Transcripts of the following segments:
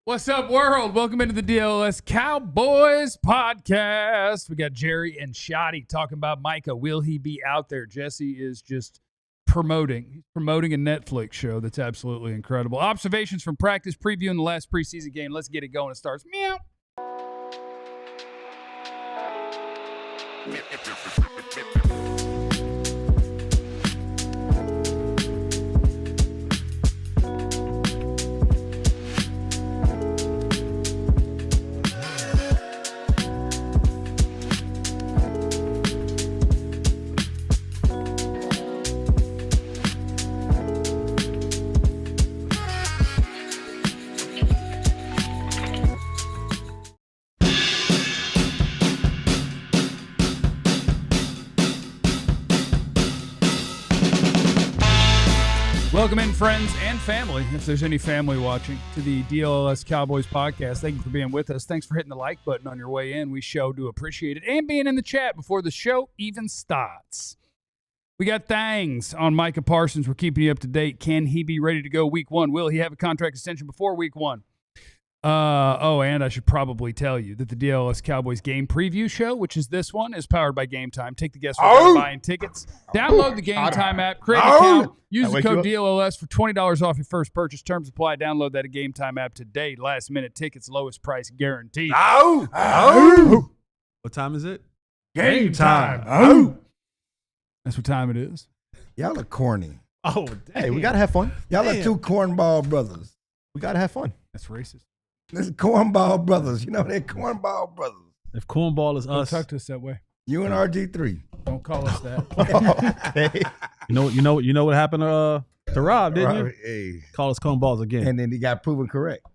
What's up, world? Welcome into the DLLS Cowboys podcast. We got Jerry and Schotty talking about Micah. Will he be out there? Jesse is just promoting a Netflix show that's absolutely incredible. Observations from practice, previewing the last preseason game. Let's get it going. It starts. Meow. Welcome in, friends and family, if there's any family watching, to the DLLS Cowboys podcast. Thank you for being with us. Thanks for hitting the like button on your way in. We sure do appreciate it. And being in the chat before the show even starts. We got things on Micah Parsons. We're keeping you up to date. Can he be ready to go week one? Will he have a contract extension before week one? And I should probably tell you that the DLLS Cowboys game preview show, which is this one, is powered by Game Time. Take the guesswork out of buying tickets. Download the Game Time app. Create an account. Use the code DLLS for $20 off your first purchase. Terms apply. Download that Game Time app today. Last minute tickets, lowest price guaranteed. What time is it? Game time. That's what time it is. Y'all are corny. Oh, hey, we gotta have fun. Y'all are two cornball brothers. We gotta have fun. That's racist. This is cornball brothers. You know they're cornball brothers. If cornball is Don't us, talk to us that way. You and RG3. Don't call us that. Okay. you know what happened to Rob, didn't you? Hey. Call us cornballs again. And then he got proven correct.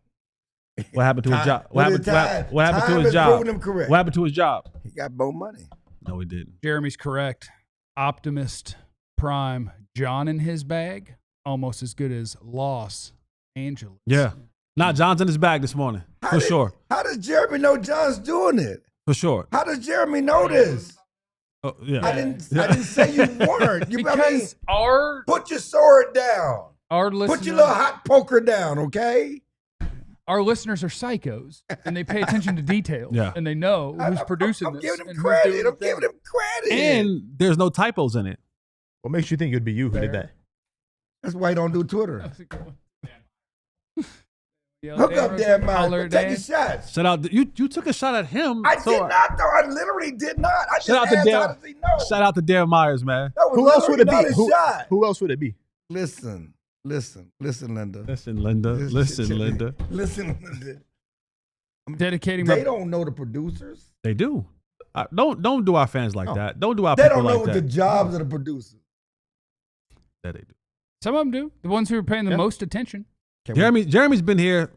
What happened to his job? What happened to his has job? proven him correct. What happened to his job? He got more money. No, he didn't. Jeremy's correct. Optimist Prime. John in his bag. Almost as good as Los Angeles. Yeah. Not John's in his bag this morning. For sure. How does Jeremy know John's doing it? For sure. How does Jeremy know this? Oh, yeah. I didn't say you weren't. Because put your sword down. Our listeners, Put your little hot poker down, okay? our listeners are psychos, and they pay attention to details. Yeah. And they know who's producing I'm this. giving him and who's credit. doing I'm the giving thing. him credit. And there's no typos in it. What makes you think it would be you who did that? That's why you don't do Twitter. That's a good one. Hook up there, man. Holler, Take Dan. your shots. Shout out. You took a shot at him. I did not, though. I literally did not. I just Shout out to asked Dale. how does he know? Shout out to Darren Myers, man. That was Who else would it literally be? not a shot. Who else would it be? Listen, Linda. Listen, Linda. Listen, Linda. I'm dedicating They my... don't know the producers. They do. Don't do our fans like No. that. Don't do our They people don't know like what the that. jobs of the producers. That they do. Some of them do. The ones who are paying the Yeah. most attention. Jeremy's been here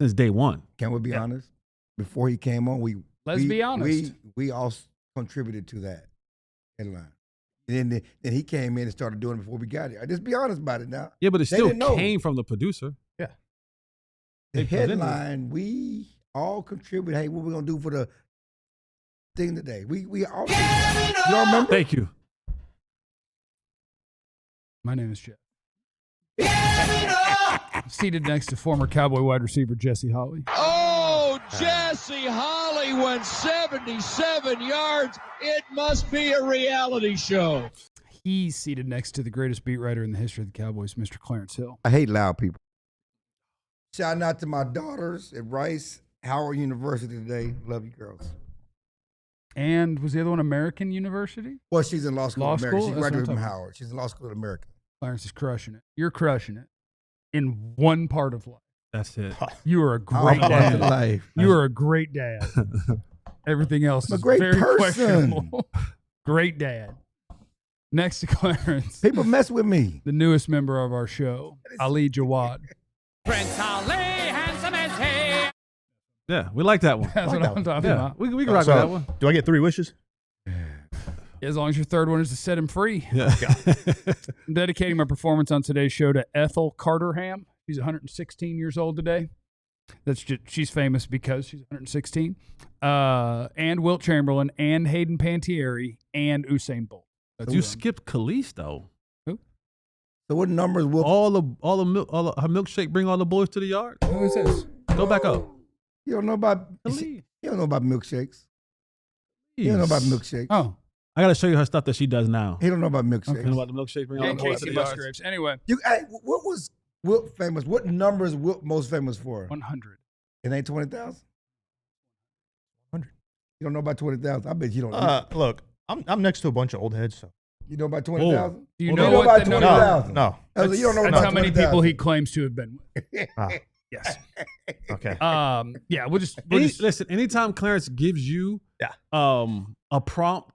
since day one. Can we be honest? Before he came on, Let's be honest. We all contributed to that headline. And then he came in and started doing it before we got here. Just be honest about it now. Yeah, but it They still didn't know. came from the producer. The They presented it. headline, we all contribute. Hey, what we gonna do for the thing today? We all. You don't remember? Thank you. My name is Jeff. Seated next to former Cowboy wide receiver Jesse Holley. Oh, Jesse Holley went 77 yards. It must be a reality show. He's seated next to the greatest beat writer in the history of the Cowboys, Mr. Clarence Hill. I hate loud people. Shout out to my daughters at Rice Howard University today. Love you, girls. And was the other one American University? Well, she's in law school Law at America. school? She That's what I'm graduated from talking Howard. She's in law school at America. Clarence is crushing it. You're crushing it in one part of life. That's it. You are a great All parts of dad. life. You are a great dad. Everything else I'm a is great very person. questionable. Great dad. Next to Clarence, People mess with me. the newest member of our show, Ali Jawad. Yeah, we like that one. That's what I'm talking Yeah, about. we can rock with that one. Do I get 3 wishes? As long as your third one is to set him free. Yeah. I'm dedicating my performance on today's show to Ethel Carterham. She's 116 years old today. She's famous because she's 116. And Wilt Chamberlain and Hayden Panettiere and Usain Bolt. That's You them. skipped Khalees, though. Who? So what numbers will All the milk, her milkshake bring all the boys to the yard. Who is this? Go back up. you don't know about? Please. You don't know about milkshakes. You don't know about milkshakes. Oh, I gotta show you her stuff that she does now. He don't know about milkshakes. You know about the milkshake bring all and the boys to Casey the yard. Musgraves. Anyway, Hey, what was Wilt famous? What numbers Wilt most famous for? 100. It ain't 20,000. 100. You don't know about 20,000. I bet you don't. know. Look, I'm next to a bunch of old heads, so You know about 20,000? Do you You know know what about the number? 20,000? no. You don't know That's about how many 20,000. people he claims to have been with. Ah, Yes. okay. Yeah, we'll just Listen, anytime Clarence gives you a prompt,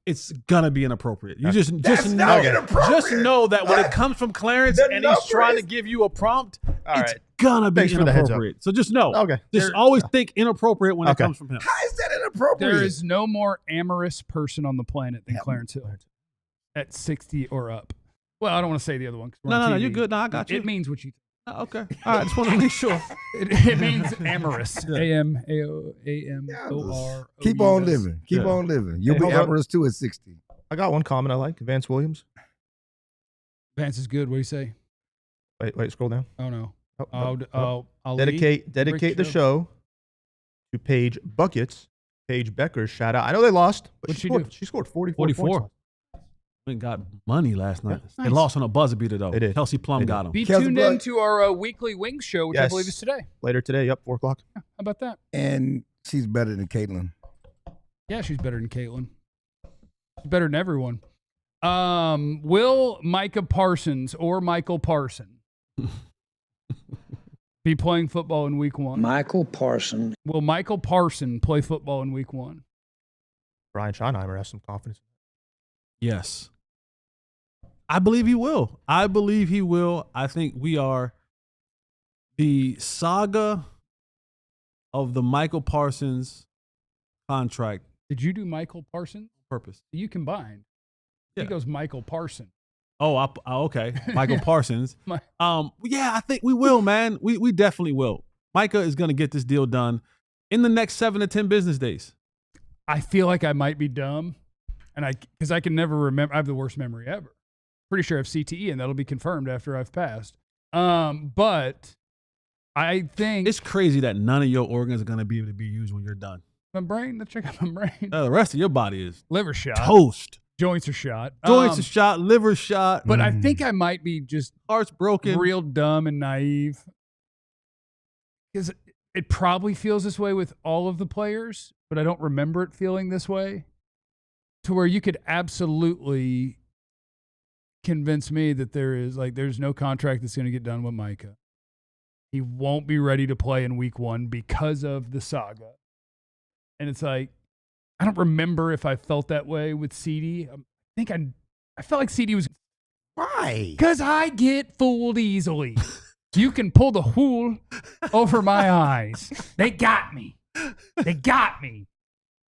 it's gonna be inappropriate. You just That's know not inappropriate. just know that when it comes from Clarence The and he's number trying is- to give you a prompt, All it's right. gonna be Thanks for the heads up. inappropriate. So just know. Okay. Just always think inappropriate when it Okay. comes from him. How is that inappropriate? there is no more amorous person on the planet than Clarence Hill at 60 or up. Well, I don't want to say the other one. 'Cause we're on No, TV. you're good. No, I got you. It means what you. Okay. All right. Just want to make sure. It means amorous. A-M-A-M-O-R. Keep on living. Keep Yeah. on living. You'll Hey, be hold on. amorous too at 60. I got one comment I like. Vance Williams. Vance is good. What do you say? Wait, scroll down. Oh no. Oh, I'll dedicate the show to Paige Buckets. Paige Becker, shout out. I know they lost, but What'd she scored, do? she scored 44 44. points. We got money last night. They Nice. lost on a buzzer beater though. They did. Kelsey Plum They did. got him. Be Kelsey tuned Blood. in to our weekly Wings show, which I Yes. believe is today. Later today, yep, 4 o'clock. How about that? And she's better than Caitlin. Yeah, she's better than Caitlin. She's better than everyone. Will Micah Parsons or Michael Parson be playing football in week 1? Michael Parsons. Will Michael Parson play football in week 1? Brian Schottenheimer has some confidence. Yes. I believe he will. I think we are the saga of the Michael Parsons contract Did you do Michael Parsons? purpose. You combined. Yeah. He goes Michael Parson. Okay. Michael Parsons. My- Yeah, I think we will, man. We definitely will. Micah is going to get this deal done in the next 7 to 10 business days. I feel like I might be dumb, because I can never remember. I have the worst memory ever. Pretty sure I have CTE, and that'll be confirmed after I've passed. But I think It's crazy that none of your organs are going to be able to be used when you're done. my brain. Let's check out my brain. The rest of your body is Liver shot. toast. Joints are shot. Joints are shot, liver shot, But I think I might be just heart's broken. real dumb and naive. Because it probably feels this way with all of the players, but I don't remember it feeling this way. To where you could absolutely convince me that there's no contract that's going to get done with Micah. He won't be ready to play in week 1 because of the saga. And it's like, I don't remember if I felt that way with CD. I felt like CD was, Why? because I get fooled easily. You can pull the wool over my eyes. They got me. They got me.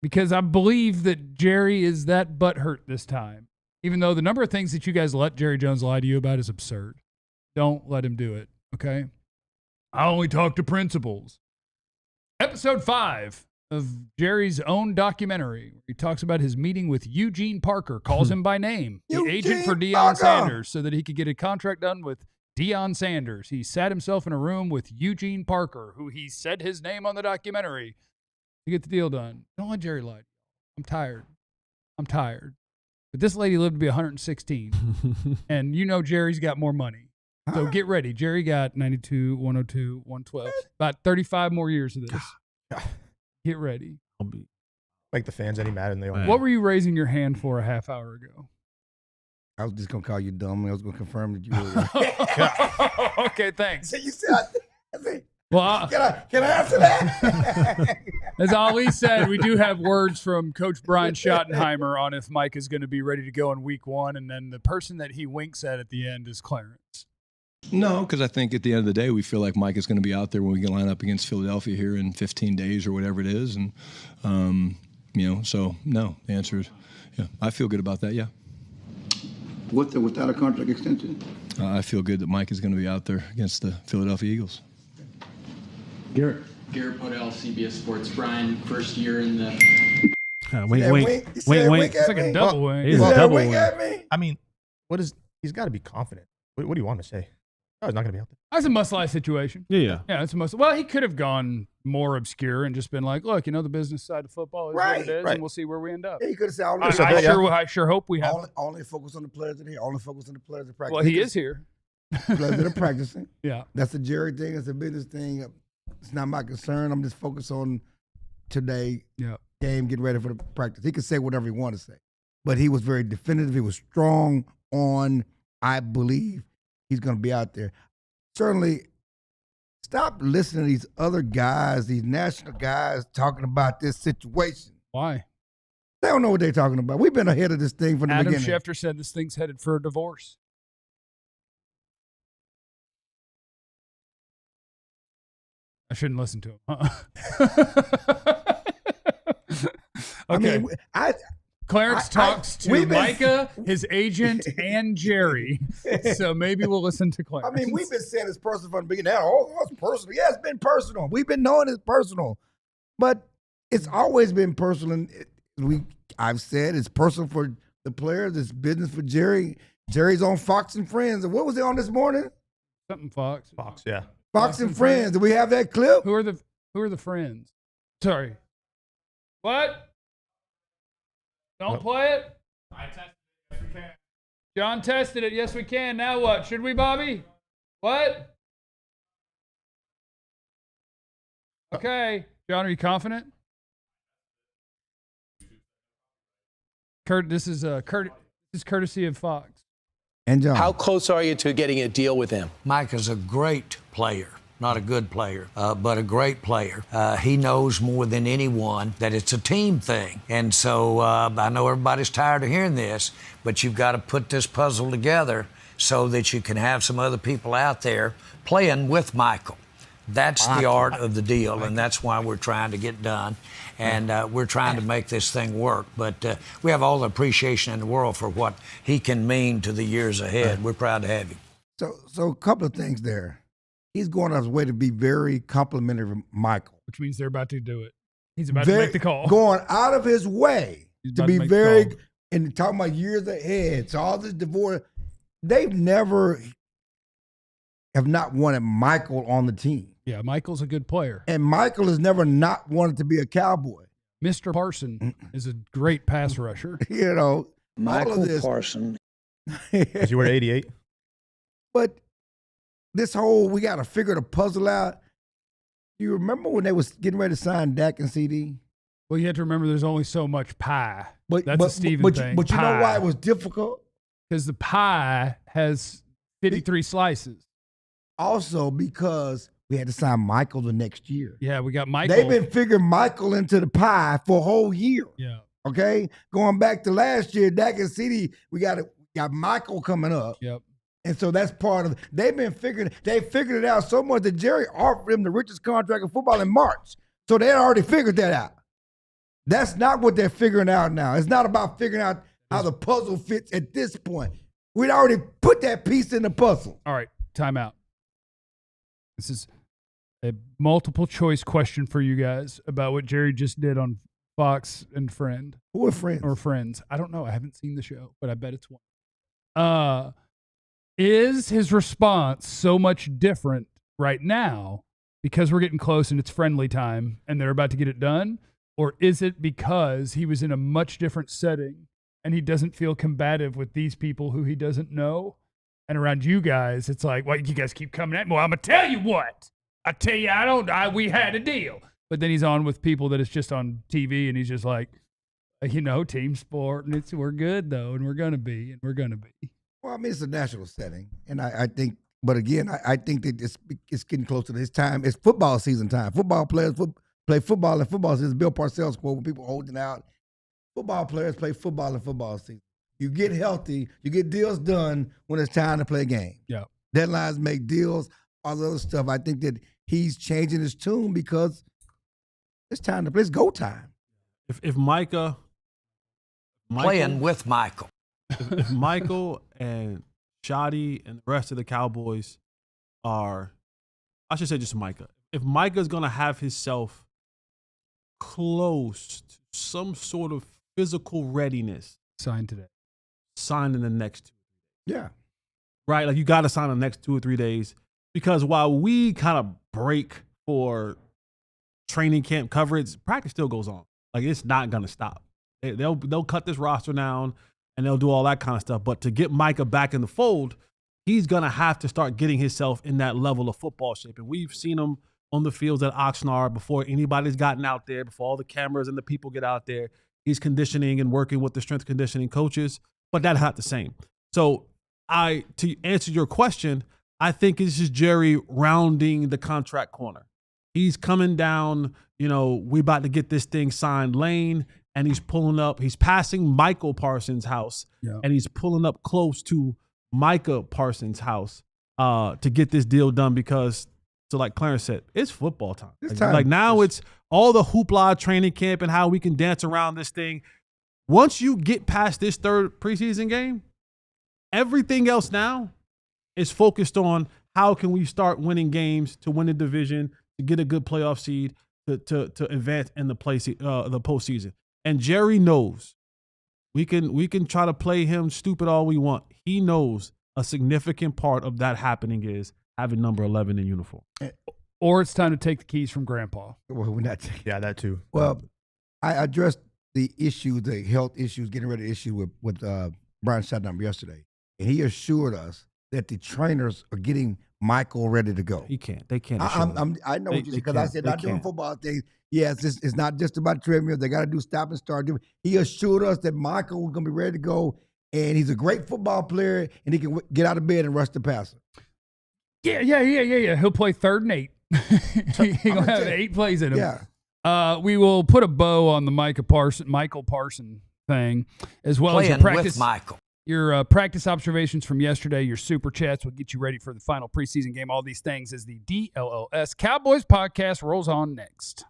Because I believe that Jerry is that butthurt this time. Even though the number of things that you guys let Jerry Jones lie to you about is absurd. Don't let him do it, okay? I only talk to principals. Episode 5 of Jerry's own documentary, where he talks about his meeting with Eugene Parker, calls him by name, the agent for Eugene Deion Parker. Sanders, so that he could get a contract done with Deion Sanders. He sat himself in a room with Eugene Parker, who he said his name on the documentary, to get the deal done. Don't let Jerry lie. I'm tired. But this lady lived to be 116. And you know Jerry's got more money. So get ready. Jerry got 92, 102, 112. About 35 more years of this. Get ready. Make the fans any mad, and they all. Man. What were you raising your hand for a half hour ago? I was just going to call you dumb, and I was going to confirm that you were. Okay, thanks. So you said, I said, Well, can I answer that? as Ali said, we do have words from Coach Brian Schottenheimer on if Mike is going to be ready to go in week 1. And then the person that he winks at the end is Clarence. No, because I think at the end of the day, we feel like Mike is going to be out there when we can line up against Philadelphia here in 15 days or whatever it is. And, so no, the answer is, yeah, I feel good about that, yeah. Without a contract extension? I feel good that Mike is going to be out there against the Philadelphia Eagles. Garrett. Garrett Podell, CBS Sports. Brian, first year in the Wink. It's like a double wing. It's a Is that double wink wing. at me? I mean, he's got to be confident. What do you want to say? Oh, he's not going to be out there. That's a must-lie situation. Yeah. Yeah, it's a must. Well, he could have gone more obscure and just been like, look, the business side of football is what it is, and we'll see where we end up. Yeah, you could have said, I sure hope we have. only focus on the players that are here. Only focus on the players that practice. Well, he is here. Players that are practicing. Yeah. That's a Jerry thing. It's a business thing. It's not my concern. I'm just focused on today game, getting ready for the practice. He could say whatever he wanted to say. But he was very definitive. He was strong on, I believe he's going to be out there. Certainly, stop listening to these other guys, these national guys, talking about this situation. Why? They don't know what they're talking about. We've been ahead of this thing from the Adam beginning. Schefter said this thing's headed for a divorce. I shouldn't listen to him, huh? Okay. Clarence talks to Micah, his agent, and Jerry. So maybe we'll listen to Clarence. We've been saying it's personal from the beginning. Oh, it's personal. Yeah, it's been personal. We've been knowing it's personal. But it's always been personal. And I've said it's personal for the players. It's business for Jerry. Jerry's on Fox and Friends. And what was he on this morning? Something Fox. Fox, yeah. Fox and Friends. Do we have that clip? Who are the friends? Sorry. What? Don't play it? I tested it. Yes, we can. John tested it. Yes, we can. Now what? Should we, Bobby? What? Okay. John, are you confident? Kurt, this is courtesy of Fox. And John. How close are you to getting a deal with him? Mike is a great player. Not a good player, but a great player. He knows more than anyone that it's a team thing. And so I know everybody's tired of hearing this, but you've got to put this puzzle together so that you can have some other people out there playing with Michael. That's the art of the deal, and that's why we're trying to get done. And we're trying to make this thing work. But we have all the appreciation in the world for what he can mean to the years ahead. We're proud to have him. So a couple of things there. He's going out of his way to be very complimentary of Michael. Which means they're about to do it. He's about to make the call. Going out of his way to be very, and talking about years ahead. So all this divorce, they've never have not wanted Michael on the team. Yeah, Michael's a good player. And Michael has never not wanted to be a Cowboy. Mr. Parsons is a great pass rusher. Michael Parsons. Because you were 88. But this whole, we got to figure the puzzle out. You remember when they was getting ready to sign Dak and CD? Well, you have to remember there's only so much pie. That's a Steven thing. But you know why it was difficult? Because the pie has 53 slices. Also because we had to sign Michael the next year. Yeah, we got Michael. They've been figuring Michael into the pie for a whole year. Yeah. Okay? Going back to last year, Dak and CD, we got Michael coming up. Yep. And so that's part of it. They figured it out so much that Jerry offered him the richest contract in football in March. So they had already figured that out. That's not what they're figuring out now. It's not about figuring out how the puzzle fits at this point. We'd already put that piece in the puzzle. All right, time out. This is a multiple choice question for you guys about what Jerry just did on Fox and Friend. Who are Friends? Or Friends. I don't know. I haven't seen the show, but I bet it's one. Is his response so much different right now because we're getting close and it's friendly time and they're about to get it done? Or is it because he was in a much different setting and he doesn't feel combative with these people who he doesn't know? And around you guys, it's like, well, you guys keep coming at me. Well, I'm going to tell you what. I tell you, we had a deal. But then he's on with people that it's just on TV and he's just like, team sport. And we're good, though, and we're going to be. Well, it's a national setting, and I think, but again, I think that it's getting close to this time. It's football season time. Football players play football in football season. Bill Parcells quote when people holding out. Football players play football in football season. You get healthy, you get deals done when it's time to play a game. Yeah, deadlines make deals, all the other stuff. I think that he's changing his tune because it's time to play. It's go time. If Micah playing with Michael. If Michael and Schotty and the rest of the Cowboys are, I should say just Micah. If Micah's going to have himself close to some sort of physical readiness. Signed today. Signed in the next 2. Yeah. right? Like you got to sign the next 2 or 3 days because while we kind of break for training camp coverage, practice still goes on. Like it's not going to stop. They'll cut this roster down and they'll do all that kind of stuff. But to get Micah back in the fold, he's going to have to start getting himself in that level of football shape. And we've seen him on the fields at Oxnard before anybody's gotten out there, before all the cameras and the people get out there. He's conditioning and working with the strength conditioning coaches, but that's not the same. So to answer your question, I think this is Jerry rounding the contract corner. He's coming down, we about to get this thing signed lane, and he's pulling up. He's passing Michael Parsons' house, and he's pulling up close to Micah Parsons' house to get this deal done because, so like Clarence said, it's football time. Like now it's all the hoopla training camp and how we can dance around this thing. Once you get past this third preseason game, everything else now is focused on how can we start winning games to win the division, to get a good playoff seed, to advance in the postseason. And Jerry knows we can try to play him stupid all we want. He knows a significant part of that happening is having number 11 in uniform. Or it's time to take the keys from Grandpa. Well, we're not Yeah, that too. Well, I addressed the issue, the health issues, getting rid of the issue with Brian Schottenheimer yesterday. And he assured us that the trainers are getting Michael ready to go. They can't. I know what you said because I said not doing football things. Yes, it's not just about treadmill. They got to do stop and start. He assured us that Michael was going to be ready to go, and he's a great football player, and he can get out of bed and rush the passer. Yeah. He'll play 3rd and 8. He's going to have 8 plays in him. Yeah. We will put a bow on the Michael Parsons thing, as well as your practice. With Michael. Your practice observations from yesterday, your super chats will get you ready for the final preseason game. All these things as the DLLS Cowboys podcast rolls on next.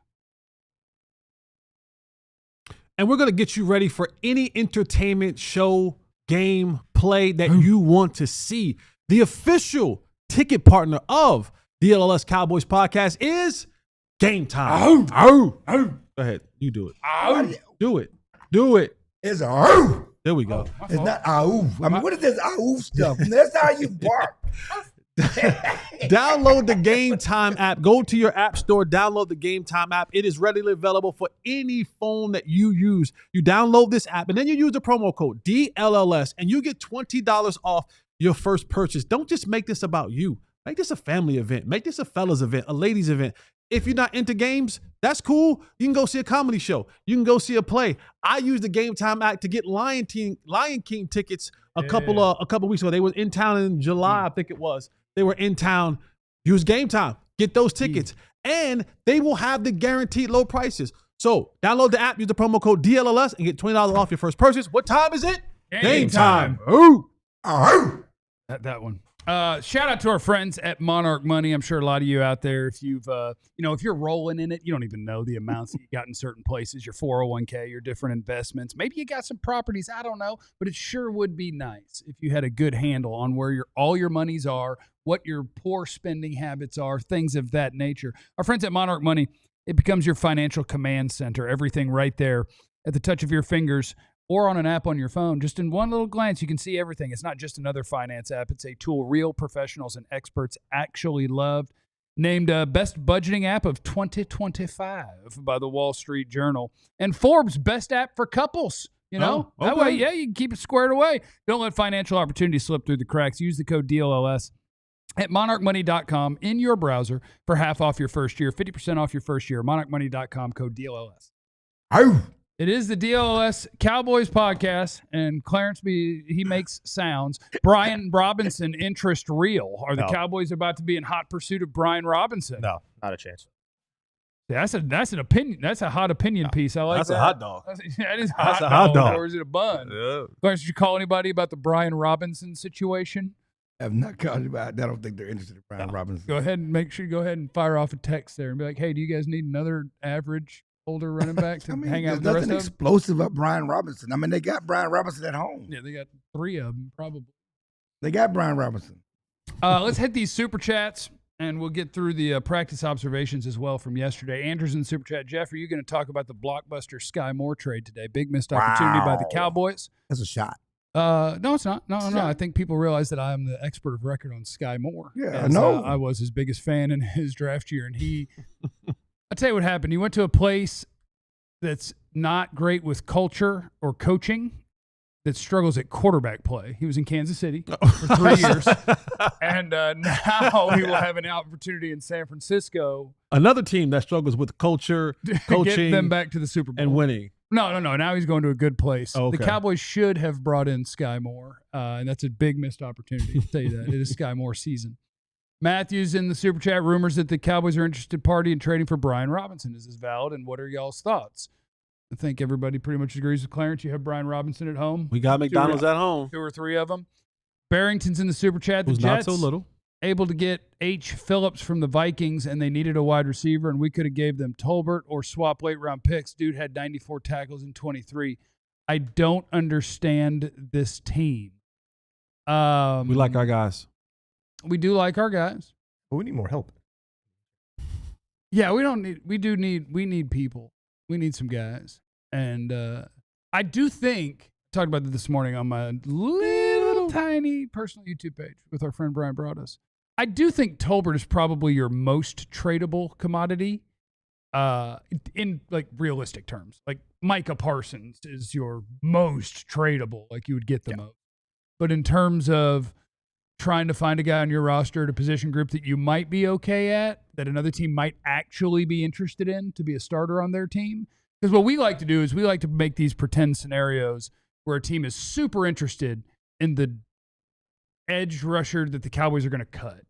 And we're going to get you ready for any entertainment show, game, play that you want to see. The official ticket partner of the DLLS Cowboys podcast is Game Time. Go ahead. You do it. Do it. It's a There we go. It's not oof. I mean, what is this oof stuff? That's how you bark. Download the Game Time app. Go to your app store. Download the Game Time app. It is readily available for any phone that you use. You download this app, and then you use the promo code DLLS, and you get $20 off your first purchase. Don't just make this about you. Make this a family event. Make this a fellas event, a ladies event. If you're not into games, that's cool. You can go see a comedy show. You can go see a play. I used the Game Time app to get Lion King tickets a couple weeks ago. They were in town in July, I think it was. They were in town. Use Game Time. Get those tickets. And they will have the guaranteed low prices. So download the app, use the promo code DLLS, and get $20 off your first purchase. What time is it? Game time. Ooh. That one. Shout out to our friends at Monarch Money. I'm sure a lot of you out there, if you've, if you're rolling in it, you don't even know the amounts that you got in certain places, your 401k, your different investments. Maybe you got some properties. I don't know, but it sure would be nice if you had a good handle on where all your monies are, what your poor spending habits are, things of that nature. Our friends at Monarch Money, it becomes your financial command center. Everything right there at the touch of your fingers, or on an app on your phone. Just in one little glance, you can see everything. It's not just another finance app. It's a tool real professionals and experts actually loved. Named Best Budgeting App of 2025 by the Wall Street Journal. And Forbes Best App for Couples. That way, you can keep it squared away. Don't let financial opportunities slip through the cracks. Use the code DLLS at monarchmoney.com in your browser for half off your first year, 50% off your first year. monarchmoney.com, code DLLS. It is the DLLS Cowboys podcast, and Clarence, he makes sounds. Brian Robinson, interest real. Are the Cowboys about to be in hot pursuit of Brian Robinson? No, not a chance. That's an opinion. That's a hot opinion piece. I like that's that. That's a hot dog. That is That's a hot dog. Or is it a bun? Yeah. Clarence, did you call anybody about the Brian Robinson situation? I have not called about that. I don't think they're interested in Brian Robinson. Go ahead and fire off a text there and be like, hey, do you guys need another average older running back to hang out with the rest of them? There's nothing explosive about Brian Robinson. I mean, they got Brian Robinson at home. Yeah, they got 3 of them probably. They got Brian Robinson. Let's hit these super chats, and we'll get through the practice observations as well from yesterday. Andrew's in super chat. Jeff, are you going to talk about the blockbuster Sky Moore trade today? Big missed opportunity by the Cowboys. That's a shot. No, it's not. No. I think people realize that I am the expert of record on Sky Moore. Yeah, I know. I was his biggest fan in his draft year, and I'll tell you what happened. He went to a place that's not great with culture or coaching, that struggles at quarterback play. He was in Kansas City for 3 years, and now he will have an opportunity in San Francisco. Another team that struggles with culture, coaching, get them back to the Super Bowl and winning. No. Now he's going to a good place. Oh, okay. The Cowboys should have brought in Sky Moore, and that's a big missed opportunity. I'll tell you that. It is Sky Moore season. Matthews in the Super Chat, rumors that the Cowboys are interested party in trading for Brian Robinson. Is this valid, and what are y'all's thoughts? I think everybody pretty much agrees with Clarence. You have Brian Robinson at home. We got McDonald's at home. 2 or 3 of them. Barrington's in the Super Chat. The Who's Jets not so little. able to get H. Phillips from the Vikings, and they needed a wide receiver, and we could have gave them Tolbert or swap late-round picks. Dude had 94 tackles in 23. I don't understand this team. We like our guys. We do like our guys. But we need more help. Yeah, we need people. We need some guys. And I do think, I talked about this morning on my little tiny personal YouTube page with our friend Brian Broaddus. I do think Tolbert is probably your most tradable commodity in like realistic terms. Like Micah Parsons is your most tradable, like you would get the most. But in terms of trying to find a guy on your roster at a position group that you might be okay at, that another team might actually be interested in to be a starter on their team. Because what we like to do is we like to make these pretend scenarios where a team is super interested in the edge rusher that the Cowboys are going to cut.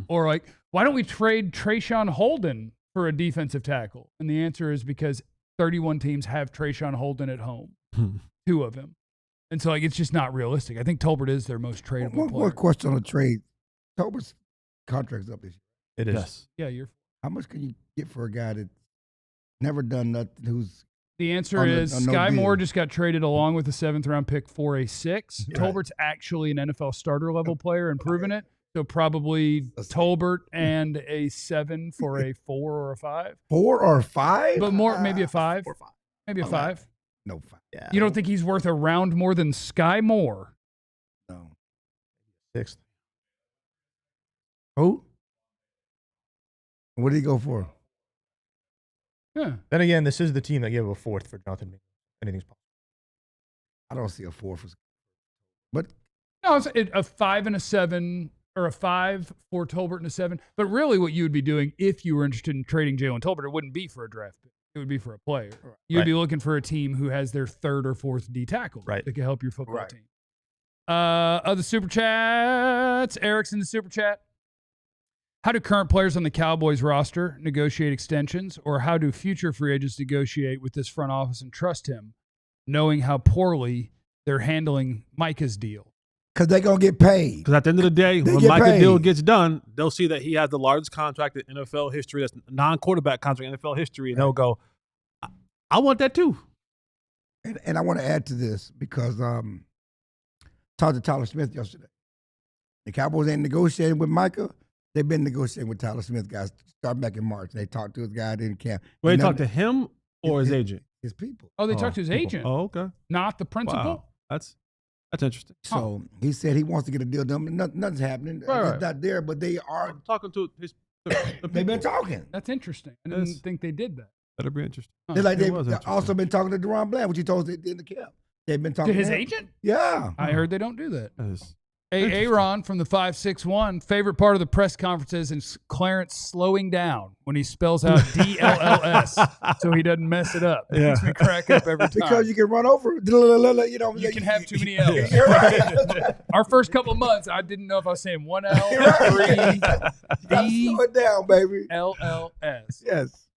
Or like, why don't we trade Trayshawn Holden for a defensive tackle? And the answer is because 31 teams have Trayshawn Holden at home, 2 of them. And so like it's just not realistic. I think Tolbert is their most tradable player. One question on the trade. Tolbert's contract's up this year. It is. Yes. Yeah, How much can you get for a guy that's never done nothing, who's the answer is Sky Moore just got traded along with a 7th-round pick for a 6. Right. Tolbert's actually an NFL starter-level player and proven it. So probably Tolbert and a 7 for a 4 or a 5. 4 or 5? But more, maybe a 5. 4 or 5. Maybe a 5. No 5. Yeah. You don't think he's worth a round more than Sky Moore? No. 6th. Who? What did he go for? Yeah. Then again, this is the team that gave a 4th for Jonathan. Anything's possible. I don't see a 4 for. But no, it's a 5 and a 7, or a 5 for Tolbert and a 7. But really, what you would be doing if you were interested in trading Jalen Tolbert, it wouldn't be for a draft pick. It would be for a player. You'd be looking for a team who has their 3rd or 4th D tackle that can help your football team. Other super chats. Eric's in the super chat. How do current players on the Cowboys roster negotiate extensions, or how do future free agents negotiate with this front office and trust him, knowing how poorly they're handling Micah's deal? Because they're going to get paid. Because at the end of the day, when Micah's deal gets done, they'll see that he has the largest contract in NFL history, that's non-quarterback contract in NFL history, and they'll go, I want that too. And I want to add to this because talked to Tyler Smith yesterday. The Cowboys ain't negotiating with Micah. They've been negotiating with Tyler Smith, guys, starting back in March. They talked to his guy in camp. Well, they talked to him or his agent? His people. Oh, they talked to his agent. Oh, okay. Not the principal. Wow. That's interesting. So he said he wants to get a deal done. Nothing's happening. It's not there, but they are. I'm talking to his. They've been talking. That's interesting. I didn't think they did that. That'll be interesting. They've also been talking to Deron Bland, which he told us in the camp. They've been talking to his him. agent? Yeah. I heard they don't do that. Aaron from the 561, favorite part of the press conferences is Clarence slowing down when he spells out DLLS so he doesn't mess it up. It makes me crack up every time. Because you can run over, you can have too many L's. You're right. Our first couple of months, I didn't know if I was saying 1 L, 3, D, slow it down, baby. LLS. Yes.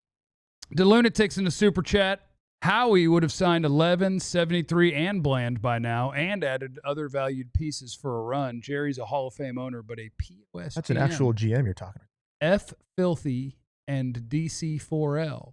DeLunatics in the super chat. Howie would have signed 11, 73, and Bland by now and added other valued pieces for a run. Jerry's a Hall of Fame owner, but a POS That's an actual GM you're talking about. F. Filthy and DC4L.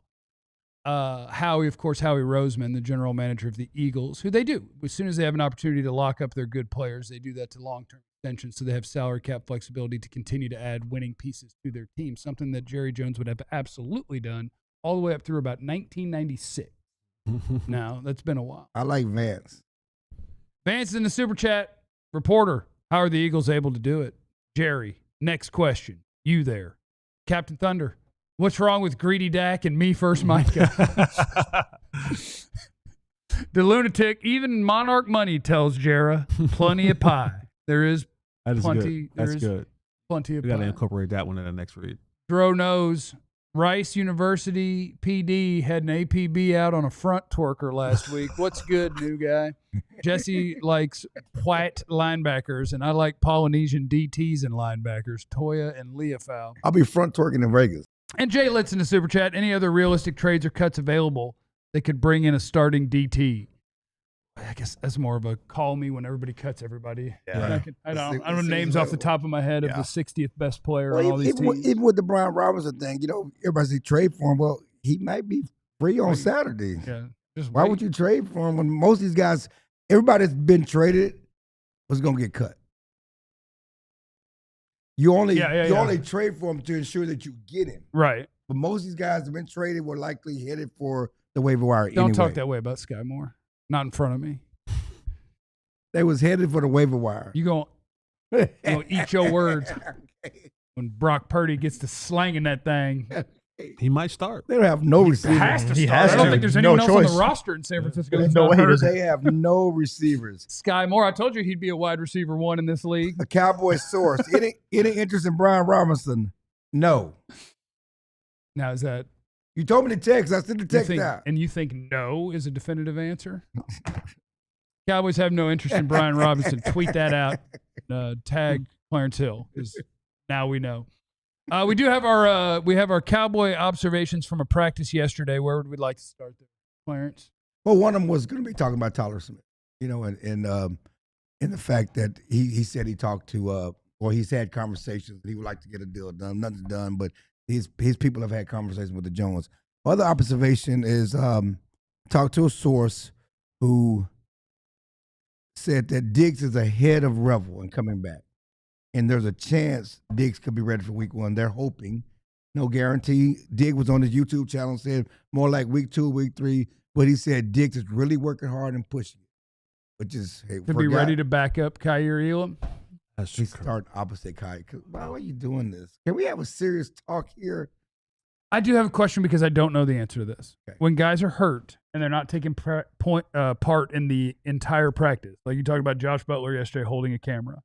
Howie, of course, Howie Roseman, the general manager of the Eagles, who they do. As soon as they have an opportunity to lock up their good players, they do that to long-term extensions, so they have salary cap flexibility to continue to add winning pieces to their team, something that Jerry Jones would have absolutely done all the way up through about 1996. Now, that's been a while. I like Vance. Vance in the super chat. Reporter, how are the Eagles able to do it? Jerry, next question. You there. Captain Thunder, what's wrong with Greedy Dak and me first, Micah? The lunatic, even Monarch Money tells Jera, plenty of pie. There is plenty. That's good. Plenty of We pie. got to incorporate that one in the next read. Dro knows. Rice University PD had an APB out on a front twerker last week. What's good, new guy? Jesse likes white linebackers, and I like Polynesian DTs and linebackers, Toya and Leofau. I'll be front twerking in Vegas. And Jay Litz in the super chat. Any other realistic trades or cuts available that could bring in a starting DT? I guess that's more of a call me when everybody cuts everybody. Yeah. I don't know names off the top of my head of the 60th best player on all these teams. Even with the Brian Robinson thing, everybody say trade for him. Well, he might be free on Saturday. Yeah. Why would you trade for him when most of these guys, everybody that's been traded was going to get cut? You only trade for him to ensure that you get him. Right. But most of these guys that have been traded were likely headed for the waiver wire Don't anyway. talk that way about Sky Moore. Not in front of me. They was headed for the waiver wire. You gonna eat your words when Brock Purdy gets to slanging that thing. He might start. They don't have no receivers. He has to start. I don't think there's anyone else on the roster in San Francisco. There's no way they have no receivers. Sky Moore, I told you he'd be a wide receiver one in this league. A Cowboys source. Any interest in Brian Robinson? No. Now is that? You told me to text. I sent the text out. And you think no is a definitive answer? Cowboys have no interest in Brian Robinson. Tweet that out. Tag Clarence Hill, because now we know. We do have our Cowboy observations from a practice yesterday. Where would we like to start there, Clarence? Well, one of them was going to be talking about Tyler Smith, and the fact that he said he talked to or he's had conversations and he would like to get a deal done. Nothing's done, but his people have had conversations with the Jones. Other observation is talk to a source who said that Diggs is ahead of Revel and coming back. And there's a chance Diggs could be ready for week 1. They're hoping. No guarantee. Diggs was on his YouTube channel and said more like week 2, week 3. But he said Diggs is really working hard and pushing it. Which is, hey, to be ready to back up Kyer Elam? He's starting opposite Kai. Why are you doing this? Can we have a serious talk here? I do have a question because I don't know the answer to this. Okay. When guys are hurt and they're not taking part in the entire practice, like you talked about Josh Butler yesterday holding a camera,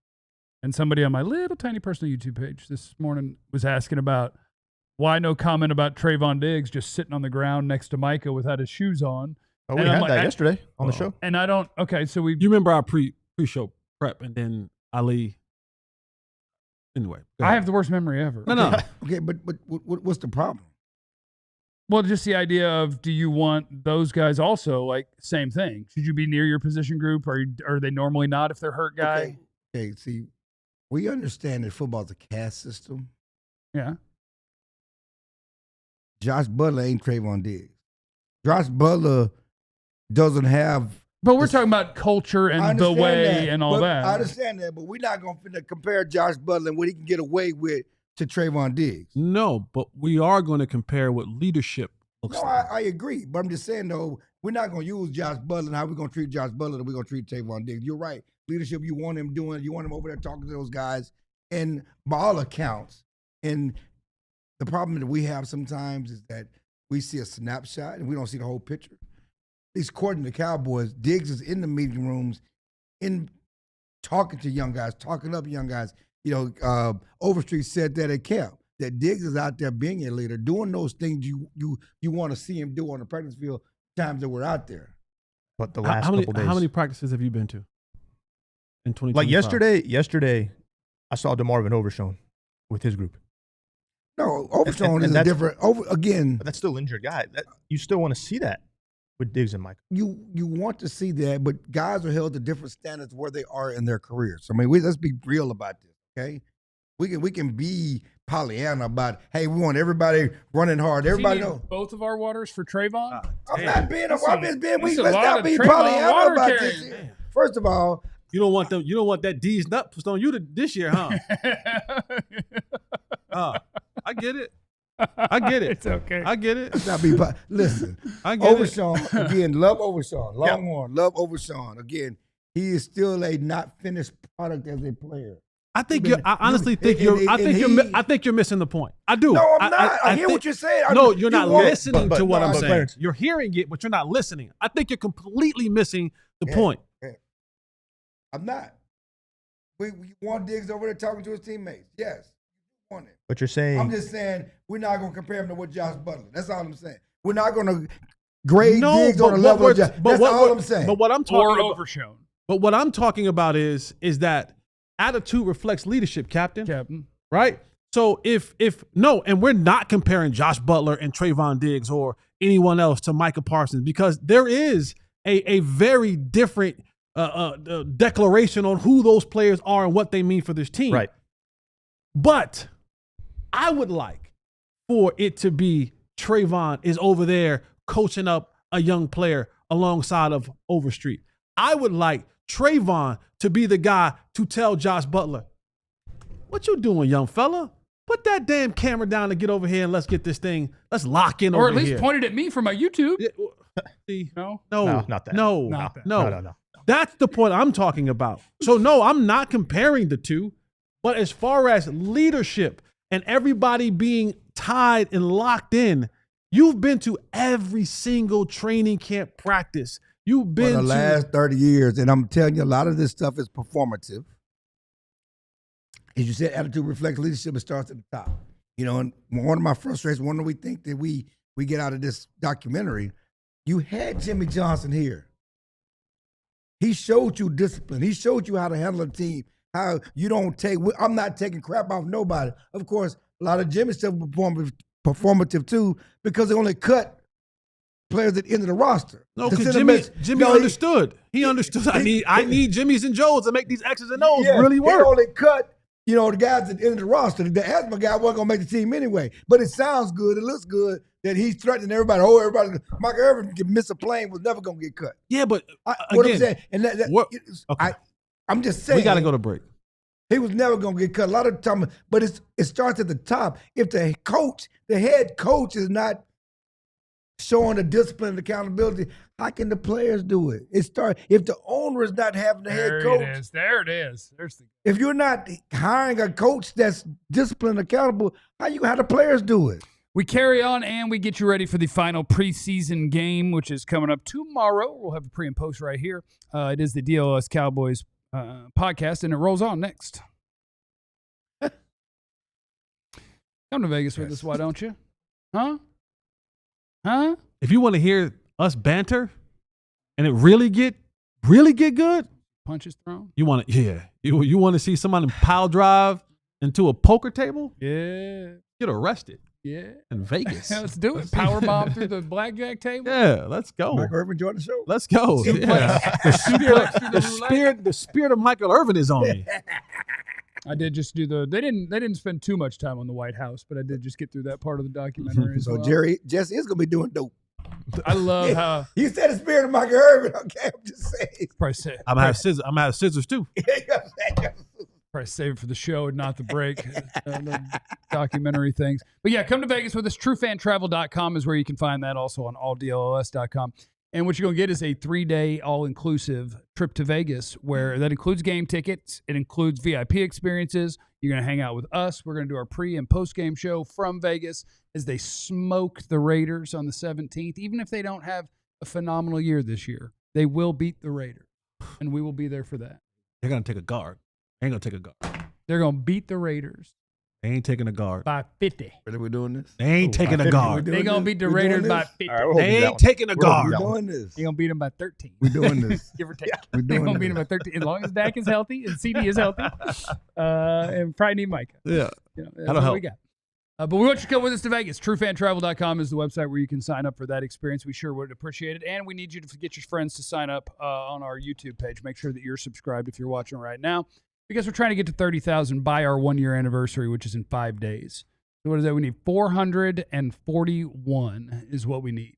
and somebody on my little tiny personal YouTube page this morning was asking about why no comment about Trayvon Diggs just sitting on the ground next to Micah without his shoes on. Oh, we had that yesterday on the show. And I don't, okay, so we. You remember our pre-show prep and then Ali. Anyway. I have the worst memory ever. No. Okay, but what's the problem? Well, just the idea of, do you want those guys also, like, same thing? Should you be near your position group? Are they normally not if they're hurt guy? Okay, see, we understand that football's a caste system. Yeah. Josh Butler ain't Trayvon Diggs. Josh Butler doesn't have. But we're talking about culture and the way and all that. I understand that, but we're not going to compare Josh Butler and what he can get away with to Trayvon Diggs. No, but we are going to compare what leadership looks like. I agree. But I'm just saying, though, we're not going to use Josh Butler and how we're going to treat Josh Butler and we're going to treat Trayvon Diggs. You're right. Leadership, you want him doing, you want him over there talking to those guys. And by all accounts, and the problem that we have sometimes is that we see a snapshot and we don't see the whole picture. At least according to the Cowboys, Diggs is in the meeting rooms, in talking to young guys, talking up young guys. Overstreet said that at camp, that Diggs is out there being a leader, doing those things you want to see him do on the practice field times that we're out there. But the last couple days. How many practices have you been to in 2025? Like yesterday, I saw DeMarvin Overshown with his group. No, Overshown is a different. But that's still injured guy. You still want to see that with Diggs and Mike. You want to see that, but guys are held to different standards where they are in their careers. I mean, let's be real about this, okay? We can be Pollyanna about, hey, we want everybody running hard. Everybody know both of our waters for Trayvon. I'm not being. Let's not be Pollyanna about this. First of all, you don't want them. You don't want that D's nut pushed on you this year, huh? I get it. It's okay. I get it. Let's not be. Listen, I get Overshown again. Love Overshown. Longhorn. Love Overshown again. he is still a not finished product as a player. I think I honestly think you're missing the point. I do. No, I'm not. I hear what you're saying. No, you're not listening to what I'm saying. Clarence. You're hearing it, but you're not listening. I think you're completely missing the point. Yeah. I'm not. We want Diggs over there talking to his teammates. Yes. Want it. But you're saying. I'm just saying we're not going to compare him to what Josh Butler. That's all I'm saying. We're not going to grade Diggs on a level of Josh. That's all I'm saying. But what I'm talking about, overshown. But what I'm talking about is that attitude reflects leadership, Captain. Right? So and we're not comparing Josh Butler and Trayvon Diggs or anyone else to Micah Parsons, because there is a very different declaration on who those players are and what they mean for this team. Right. But I would like for it to be Trayvon is over there coaching up a young player alongside of Overstreet. I would like Trayvon to be the guy to tell Josh Butler, what you doing, young fella? Put that damn camera down and get over here and let's get this thing, let's lock in over here. Or at least point it at me from my YouTube. No, not that. No. That's the point I'm talking about. So no, I'm not comparing the two, but as far as leadership and everybody being tied and locked in, you've been to every single training camp practice. You've been for the last 30 years, and I'm telling you, a lot of this stuff is performative. As you said, attitude reflects leadership. It starts at the top. You know, and one of my frustrations, one that we think that we get out of this documentary, you had Jimmy Johnson here. He showed you discipline. He showed you how to handle a team, how you don't take – I'm not taking crap off nobody. Of course, a lot of Jimmy's stuff was performative too, because they only cut players at the end of the roster. No, because Jimmy understood. He understood. I need Jimmys and Joes to make these X's and O's really work. They only cut, the guys at the end of the roster. The asthma guy wasn't going to make the team anyway. But it sounds good. It looks good that he's threatening everybody. Michael Irvin can miss a plane, was never going to get cut. Yeah, but what I'm saying, and I'm just saying. We got to go to break. He was never going to get cut. A lot of time, but it starts at the top. If the head coach is not showing the discipline and accountability, how can the players do it? If the owner is not having the head coach. There it is. If you're not hiring a coach that's disciplined and accountable, how the players do it? We carry on and we get you ready for the final preseason game, which is coming up tomorrow. We'll have a pre and post right here. It is the DLLS Cowboys podcast, and it rolls on next. Come to Vegas with us, why don't you? Huh? If you want to hear us banter and it really get good, punches thrown. You want to see somebody pile drive into a poker table? Yeah. Get arrested. Yeah. In Vegas. Let's do it. Power bomb through the blackjack table. Yeah, let's go. Michael Irvin joined the show. Let's go. Yeah. The spirit of Michael Irvin is on me. I did just do they didn't spend too much time on the White House, but I did just get through that part of the documentary as well. Jesse is gonna be doing dope. I love how you said the spirit of Michael Irvin. Okay, I'm just saying. I'm gonna have scissors too. Probably save it for the show and not the break, the documentary things. But yeah, come to Vegas with us. TrueFanTravel.com is where you can find that, also on alldlls.com. And what you're going to get is a 3-day all-inclusive trip to Vegas, where that includes game tickets. It includes VIP experiences. You're going to hang out with us. We're going to do our pre- and post-game show from Vegas as they smoke the Raiders on the 17th. Even if they don't have a phenomenal year this year, they will beat the Raiders, and we will be there for that. They're going to take a guard. They ain't going to take a guard. They're going to beat the Raiders. They ain't taking a guard. By 50. Really, we're doing this? They ain't taking a guard. They're going to beat the Raiders by 50. Right, they ain't taking a guard. We're doing this. You're going to beat them by 13. We're doing this. Give or take. We're going to beat them by 13. As long as Dak is healthy and CD is healthy. And probably need Micah. Yeah. That's what we got. But we want you to come with us to Vegas. TrueFanTravel.com is the website where you can sign up for that experience. We sure would appreciate it. And we need you to get your friends to sign up on our YouTube page. Make sure that you're subscribed if you're watching right now, because we're trying to get to 30,000 by our 1-year anniversary, which is in 5 days. So what is that? We need 441 is what we need.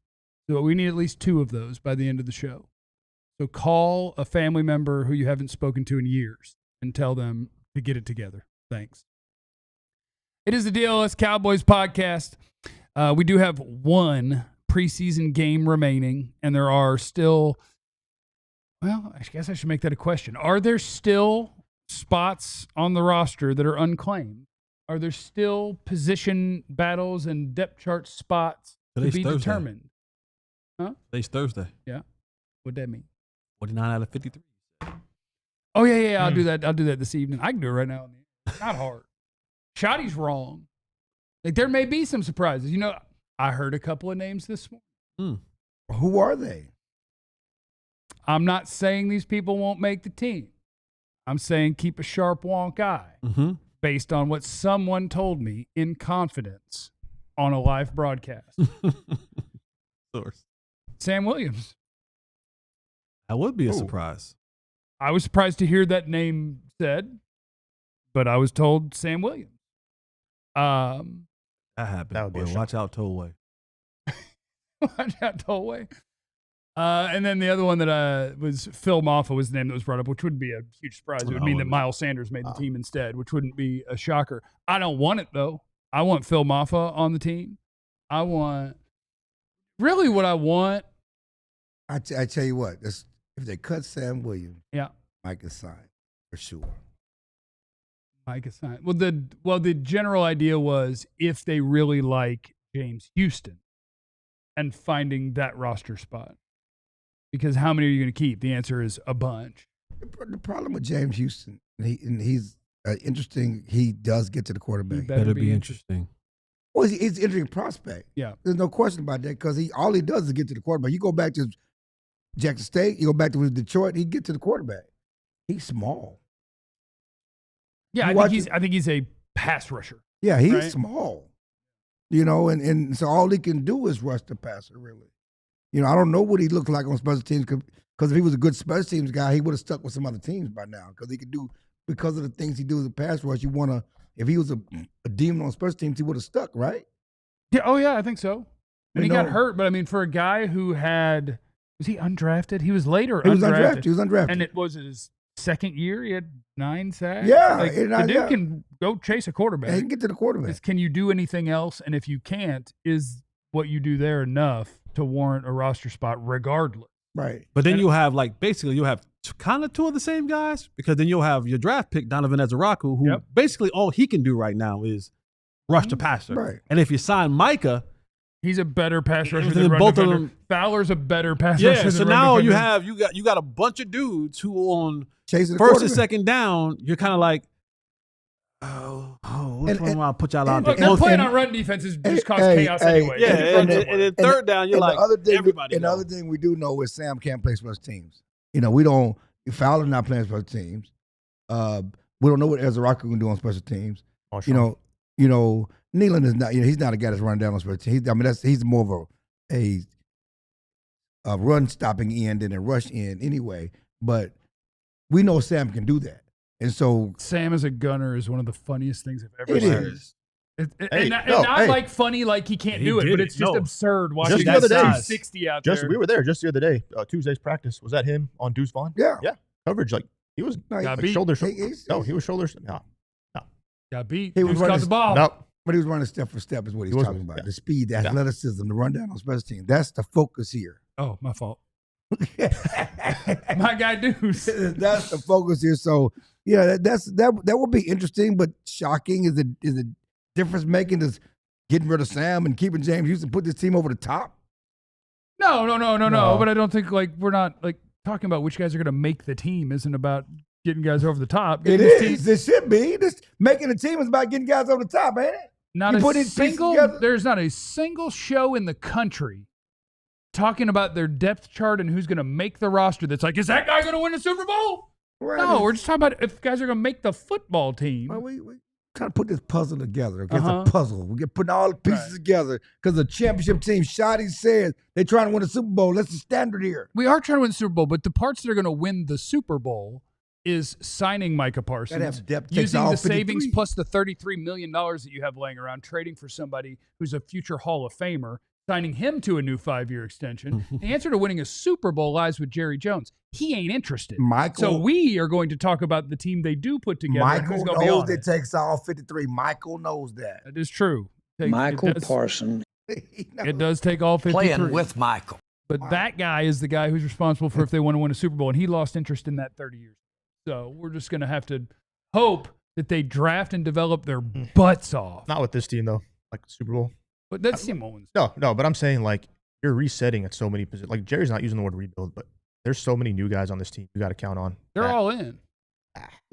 So we need at least 2 of those by the end of the show. So call a family member who you haven't spoken to in years and tell them to get it together. Thanks. It is the DLLS Cowboys podcast. We do have 1 preseason game remaining, and there are still Well, I guess I should make that a question. Are there still spots on the roster that are unclaimed? Are there still position battles and depth chart spots to be determined? Huh? Today's Thursday. Yeah. What'd that mean? 49 out of 53. Oh, yeah. I'll do that. I'll do that this evening. I can do it right now. Not hard. Schotty's wrong. Like, there may be some surprises. You know, I heard a couple of names this morning. Who are they? I'm not saying these people won't make the team. I'm saying keep a sharp wonk eye based on what someone told me in confidence on a live broadcast. Source. Sam Williams. That would be a surprise. I was surprised to hear that name said, but I was told Sam Williams. That happened. That would be a shock. Watch out, Tollway. Watch out, Tollway. And then the other one that was Phil Maffa was the name that was brought up, which wouldn't be a huge surprise. It would mean that Miles Sanders made the team instead, which wouldn't be a shocker. I don't want it, though. I want Phil Maffa on the team. I want – really what I want – I tell you what, if they cut Sam Williams, Micah signed for sure. Micah signed. Well, the general idea was if they really like James Houston and finding that roster spot. Because how many are you going to keep? The answer is a bunch. The problem with James Houston, he's interesting. He does get to the quarterback. He better be interesting. Well, he's an interesting prospect. Yeah. There's no question about that because all he does is get to the quarterback. You go back to Jackson State, you go back to Detroit, he get to the quarterback. He's small. Yeah, I think he's a pass rusher. Yeah, he's small. You know, and so all he can do is rush the passer, really. You know, I don't know what he looked like on special teams because if he was a good special teams guy, he would have stuck with some other teams by now because he could do, because of the things he do as a pass rush, if he was a demon on special teams, he would have stuck, right? Yeah. Oh, yeah, I think so. And he got hurt, but I mean, for a guy who was he undrafted? He was later undrafted. He was undrafted. And it was his second year. He had 9 sacks. Yeah. The dude can go chase a quarterback. Yeah, he can get to the quarterback. Can you do anything else? And if you can't, is what you do there enough to warrant a roster spot regardless? Right. But then you'll have you'll have kind of two of the same guys because then you'll have your draft pick, Donovan Ezeraku, who basically all he can do right now is rush the passer. Right. And if you sign Micah, he's a better pass rusher than than both defender. of them. Fowler's a better pass rusher. Yeah, so than now defender. you got a bunch of dudes who on chasing the first quarterback. and second down, you're kind of like, which one will I put y'all out there? Look, they're playing on run defenses just cause chaos anyway. Yeah, and then third down, you're like, everybody. And the other thing we do know is Sam can't play special teams. You know, we don't. Fowler's not playing special teams. We don't know what Ezeraku can do on special teams. You know, Nealon is not. You know, he's not a guy that's running down on special teams. He's more of a run stopping end than a rush end anyway. But we know Sam can do that. And so Sam as a gunner is one of the funniest things I've ever seen. Like funny, like he can't do it, but it's just absurd watching that 60 out there. We were there just the other day. Tuesday's practice. Was that him on Deuce Vaughn? Yeah. Coverage, like he was shoulders. He was shoulders. No. Got beat. He was got the ball. No. But he was running step for step is what he's talking about. The speed, the athleticism, the rundown on special teams. That's the focus here. Oh, my fault. My guy Deuce. That's the focus here. So yeah, that would be interesting, but shocking. Is the difference making is getting rid of Sam and keeping James Houston, put this team over the top? No. But I don't think we're not talking about which guys are going to make the team. Isn't about getting guys over the top. It is. It should be. This making the team is about getting guys over the top, ain't it? There's not a single show in the country talking about their depth chart and who's going to make the roster that's like, is that guy going to win the Super Bowl? Right. No, we're just talking about if guys are going to make the football team. Well, we kind of put this puzzle together. Okay? It's a puzzle. We get putting all the pieces together because the championship team, Schotty says, they're trying to win the Super Bowl. That's the standard here. We are trying to win the Super Bowl, but the parts that are going to win the Super Bowl is signing Micah Parsons, using the savings plus the $33 million that you have laying around, trading for somebody who's a future Hall of Famer, signing him to a new 5-year extension. The answer to winning a Super Bowl lies with Jerry Jones. He ain't interested. So we are going to talk about the team they do put together. Michael knows it takes all 53. Michael knows that. That is true. Michael Parsons. It does take all 53. Playing with Michael. But that guy is the guy who's responsible for if they want to win a Super Bowl, and he lost interest in that 30 years ago. So we're just going to have to hope that they draft and develop their butts off. Not with this team, though, like Super Bowl. But that's team Owens. No, but I'm saying, like, you're resetting at so many positions. Like, Jerry's not using the word rebuild, but there's so many new guys on this team you got to count on. They're all in.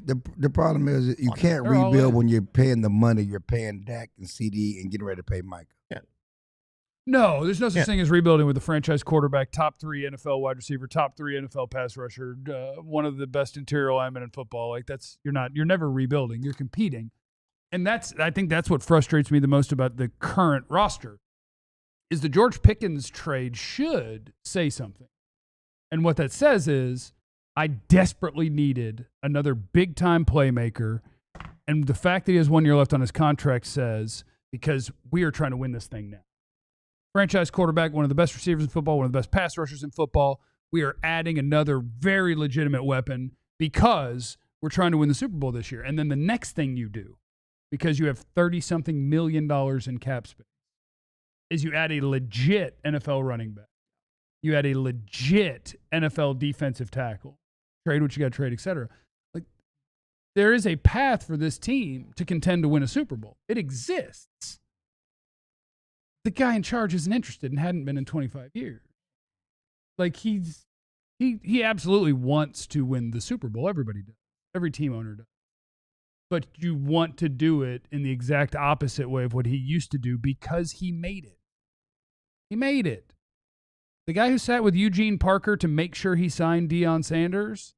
The problem is you can't rebuild when you're paying the money. You're paying Dak and CD and getting ready to pay Micah. Yeah. No, there's no such thing as rebuilding with a franchise quarterback, top 3 NFL wide receiver, top 3 NFL pass rusher, one of the best interior linemen in football. Like you're never rebuilding. You're competing. And I think that's what frustrates me the most about the current roster is the George Pickens trade should say something. And what that says is I desperately needed another big-time playmaker. And the fact that he has 1 year left on his contract says, because we are trying to win this thing now. Franchise quarterback, one of the best receivers in football, one of the best pass rushers in football. We are adding another very legitimate weapon because we're trying to win the Super Bowl this year. And then the next thing you do, because you have $30-something million in cap space, is you add a legit NFL running back. You add a legit NFL defensive tackle. Trade what you got to trade, et cetera. Like, there is a path for this team to contend to win a Super Bowl. It exists. The guy in charge isn't interested and hadn't been in 25 years. Like, he absolutely wants to win the Super Bowl. Everybody does. Every team owner does. But you want to do it in the exact opposite way of what he used to do because he made it. He made it. The guy who sat with Eugene Parker to make sure he signed Deion Sanders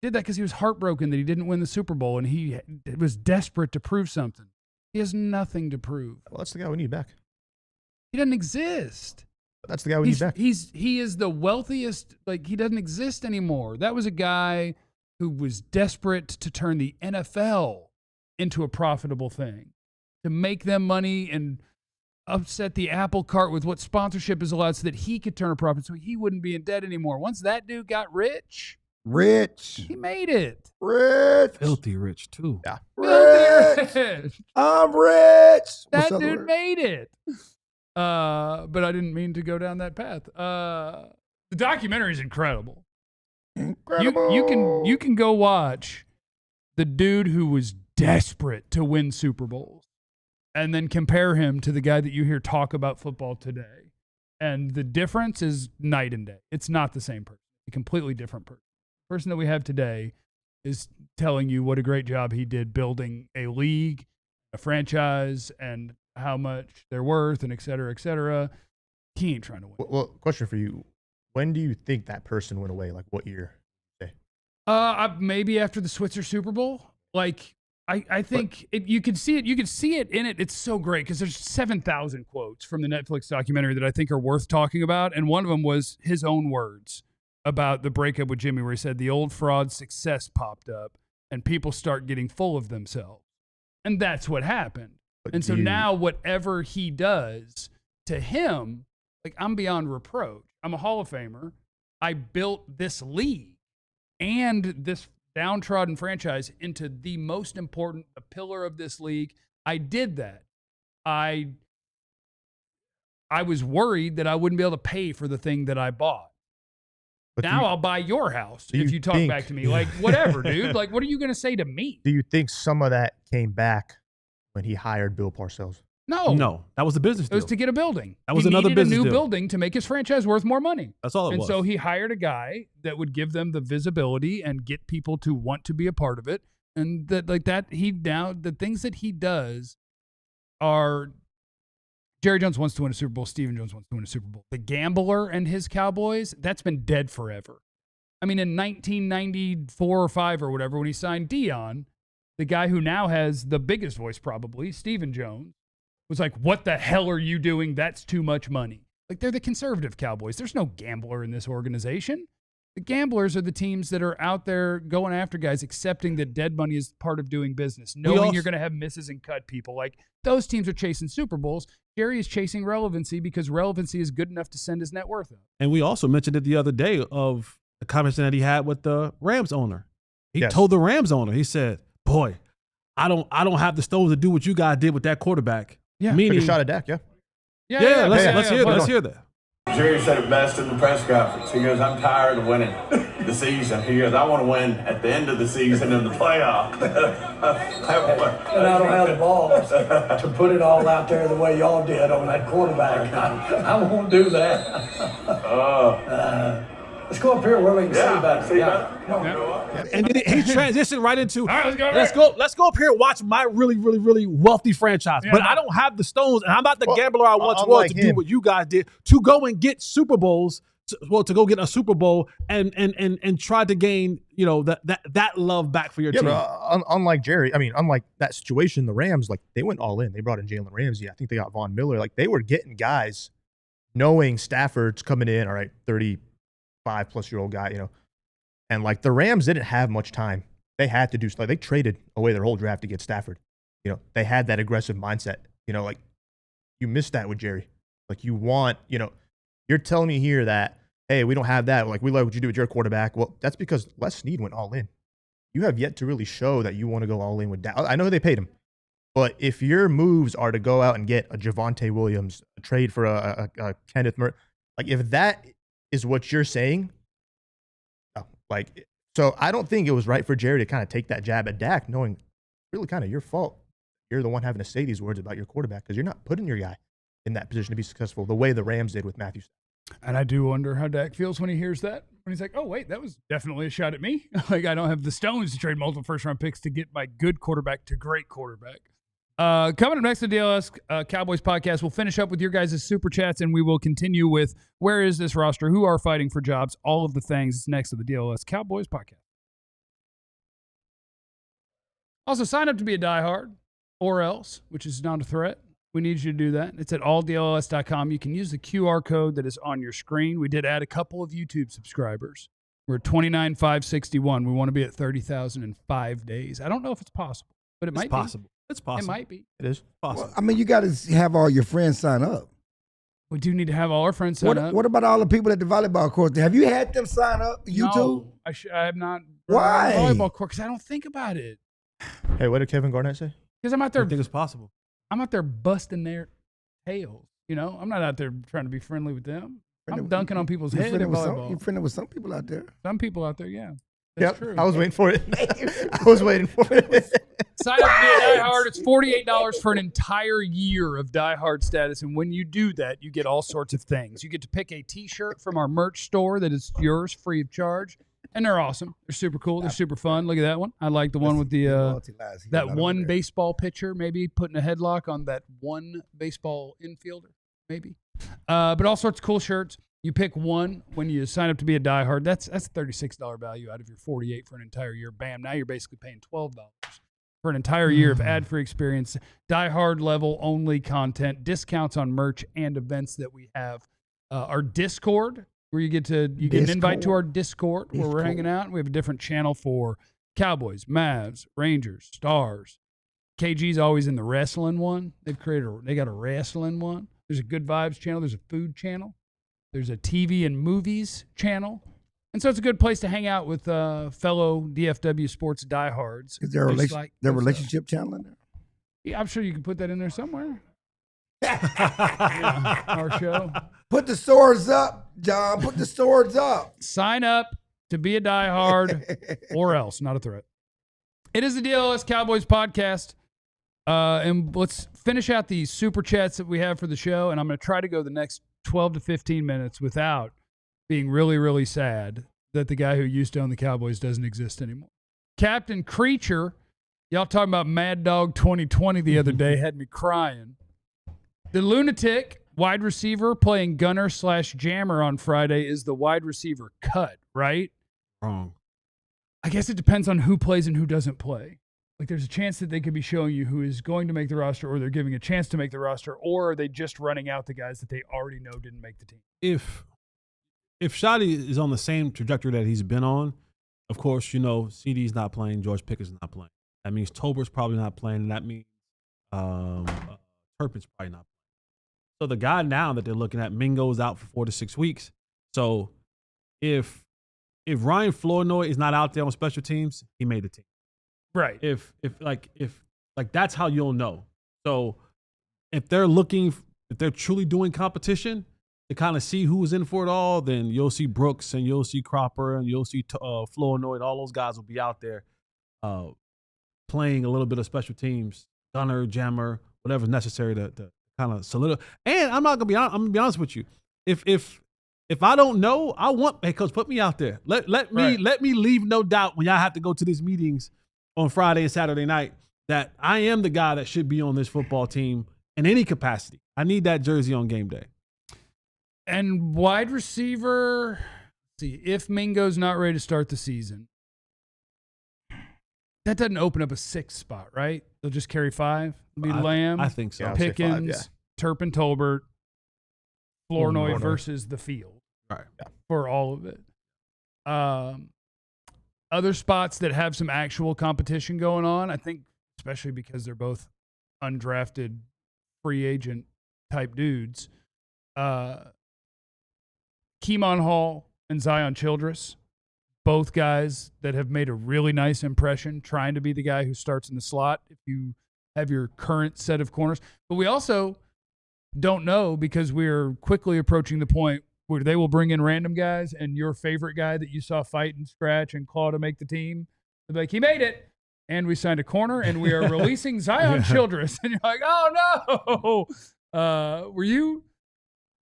did that because he was heartbroken that he didn't win the Super Bowl and he was desperate to prove something. He has nothing to prove. Well, that's the guy we need back. He doesn't exist. That's the guy we need back. He is the wealthiest. Like, he doesn't exist anymore. That was a guy who was desperate to turn the NFL into a profitable thing, to make them money and upset the apple cart with what sponsorship is allowed so that he could turn a profit so he wouldn't be in debt anymore. Once that dude got rich, he made it. Rich. Filthy rich, too. Yeah. Rich. I'm rich. That dude made it. But I didn't mean to go down that path. The documentary is incredible. Incredible. You can go watch the dude who was desperate to win Super Bowls and then compare him to the guy that you hear talk about football today. And the difference is night and day. It's not the same person. A completely different person. The person that we have today is telling you what a great job he did building a league, a franchise, and how much they're worth, and et cetera, et cetera. He ain't trying to win. Well, question for you. When do you think that person went away? Like, what year? Maybe after the Switzer Super Bowl. Like, I think you could see it. You could see it in it. It's so great because there's 7,000 quotes from the Netflix documentary that I think are worth talking about. And one of them was his own words about the breakup with Jimmy, where he said the old fraud success popped up and people start getting full of themselves. And that's what happened. And so now whatever he does to him, like, I'm beyond reproach. I'm a Hall of Famer. I built this league and this downtrodden franchise into the most important pillar of this league. I did that. I was worried that I wouldn't be able to pay for the thing that I bought. But now I'll buy your house if you talk back to me. Like, whatever, dude. Like, what are you going to say to me? Do you think some of that came back when he hired Bill Parcells? No, that was a business deal. It was to get a building. That was another business deal. He needed a new building to make his franchise worth more money. That's all it was. And so he hired a guy that would give them the visibility and get people to want to be a part of it. And that, like that, the things that he does are, Jerry Jones wants to win a Super Bowl. Stephen Jones wants to win a Super Bowl. The gambler and his Cowboys, that's been dead forever. I mean, in 1994 or 5 or whatever, when he signed Deion, the guy who now has the biggest voice probably, Stephen Jones, was like, what the hell are you doing? That's too much money. Like, they're the conservative Cowboys. There's no gambler in this organization. The gamblers are the teams that are out there going after guys, accepting that dead money is part of doing business, knowing you're going to have misses and cut people. Like, those teams are chasing Super Bowls. Jerry is chasing relevancy because relevancy is good enough to send his net worth up. And we also mentioned it the other day of the conversation that he had with the Rams owner. He told the Rams owner, he said, boy, I don't have the stones to do what you guys did with that quarterback. Yeah. Meaning, took a shot at Dak, let's hear that. Jerry said it best in the press conference. He goes, I'm tired of winning the season. He goes, I want to win at the end of the season in the playoff. And I don't have the balls to put it all out there the way y'all did on that quarterback. I won't do that. Let's go up here where we can see better. Come on. And then he transitioned right into, let's go up here and watch my really, really, really wealthy franchise. But I don't have the stones, and I'm not the gambler I once was to do what you guys did, to go and get Super Bowls, to go get a Super Bowl and try to gain, that love back for your team. But unlike Jerry, unlike that situation, the Rams, they went all in. They brought in Jalen Ramsey. I think they got Von Miller. They were getting guys knowing Stafford's coming in, all right, 35-plus-year-old guy, And the Rams didn't have much time. They had to do they traded away their whole draft to get Stafford. They had that aggressive mindset. You missed that with Jerry. You want, you're telling me here that, hey, we don't have that. We like what you do with your quarterback. Well, that's because Les Snead went all in. You have yet to really show that you want to go all in with that. I know they paid him. But if your moves are to go out and get a Javonte Williams, a trade for a Kenneth Murray, if that is what you're saying, so I don't think it was right for Jerry to kind of take that jab at Dak, knowing really kind of your fault. You're the one having to say these words about your quarterback because you're not putting your guy in that position to be successful the way the Rams did with Matthew. And I do wonder how Dak feels when he hears that. When he's like, oh, wait, that was definitely a shot at me. I don't have the stones to trade multiple first-round picks to get my good quarterback to great quarterback. Coming up next to the DLLS Cowboys podcast, we'll finish up with your guys' super chats, and we will continue with where is this roster, who are fighting for jobs, all of the things. It's next to the DLLS Cowboys podcast. Also, sign up to be a diehard or else, which is not a threat. We need you to do that. It's at alldlls.com. You can use the QR code that is on your screen. We did add a couple of YouTube subscribers. We're at 29,561. We want to be at 30,000 in 5 days. I don't know if it's possible, but it might be. It's possible. It might be. It is possible. Well, you got to have all your friends sign up. We do need to have all our friends sign up. What about all the people at the volleyball court? Have you had them sign up? You too? I have not. Why? Volleyball court, because I don't think about it. Hey, what did Kevin Garnett say? Because I'm out there. I think it's possible. I'm out there busting their tails. I'm not out there trying to be friendly with them. I'm dunking on people's head at volleyball. You're friendly with some people out there. Some people out there, yeah. That's true. I was waiting for it. I was waiting for it. Sign up to be a diehard. It's $48 for an entire year of diehard status. And when you do that, you get all sorts of things. You get to pick a T-shirt from our merch store that is yours free of charge. And they're awesome. They're super cool. They're super fun. Look at that one. I like the one with the that one baseball pitcher, maybe putting a headlock on that one baseball infielder, maybe. But all sorts of cool shirts. You pick one when you sign up to be a diehard. That's a $36 value out of your $48 for an entire year. Bam! Now you're basically paying $12 for an entire year of ad-free experience, diehard level only content, discounts on merch and events that we have. Our Discord, where you get an invite to our Discord where we're hanging out. We have a different channel for Cowboys, Mavs, Rangers, Stars. KG's always in the wrestling one. They got a wrestling one. There's a Good Vibes channel. There's a food channel. There's a TV and movies channel. And so it's a good place to hang out with fellow DFW sports diehards. Is there a relationship channel in there? Yeah, I'm sure you can put that in there somewhere. Yeah, our show. Put the swords up, John. Put the swords up. Sign up to be a diehard or else. Not a threat. It is the DLLS Cowboys podcast. And let's finish out the super chats that we have for the show. And I'm going to try to go the next 12 to 15 minutes without being really, really sad that the guy who used to own the Cowboys doesn't exist anymore. Captain Creature, y'all talking about Mad Dog 2020 the other day, had me crying. The lunatic wide receiver playing gunner/jammer on Friday is the wide receiver cut, right? Wrong. I guess it depends on who plays and who doesn't play. There's a chance that they could be showing you who is going to make the roster, or they're giving a chance to make the roster, or are they just running out the guys that they already know didn't make the team? If Schotty is on the same trajectory that he's been on, of course, CD's not playing, George Pickett's not playing. That means Tolbert's probably not playing, and that means Turpin's probably not playing. So the guy now that they're looking at, Mingo's out for 4 to 6 weeks. So if Ryan Flournoy is not out there on special teams, he made the team. Right. If that's how you'll know. So if they're truly doing competition, to kind of see who was in for it all, then you'll see Brooks and you'll see Cropper and you'll see Flournoy. All those guys will be out there playing a little bit of special teams, gunner, jammer, whatever's necessary to kind of solidify. And I'm gonna be honest with you. If I don't know, I want, hey, coach, put me out there. Let me leave no doubt when y'all have to go to these meetings on Friday and Saturday night that I am the guy that should be on this football team in any capacity. I need that jersey on game day. And wide receiver, see, if Mingo's not ready to start the season, that doesn't open up a 6th spot, right? They'll just carry 5. It'll be Lamb, I think so. Pickens, 5, Turpin, Tolbert, Flournoy versus the field. Right. For all of it. Other spots that have some actual competition going on, I think, especially because they're both undrafted free agent type dudes. Keemon Hall and Zion Childress, both guys that have made a really nice impression trying to be the guy who starts in the slot if you have your current set of corners. But we also don't know because we're quickly approaching the point where they will bring in random guys and your favorite guy that you saw fight and scratch and claw to make the team, they'll be like, he made it. And we signed a corner and we are releasing Zion Childress. And you're like, oh no.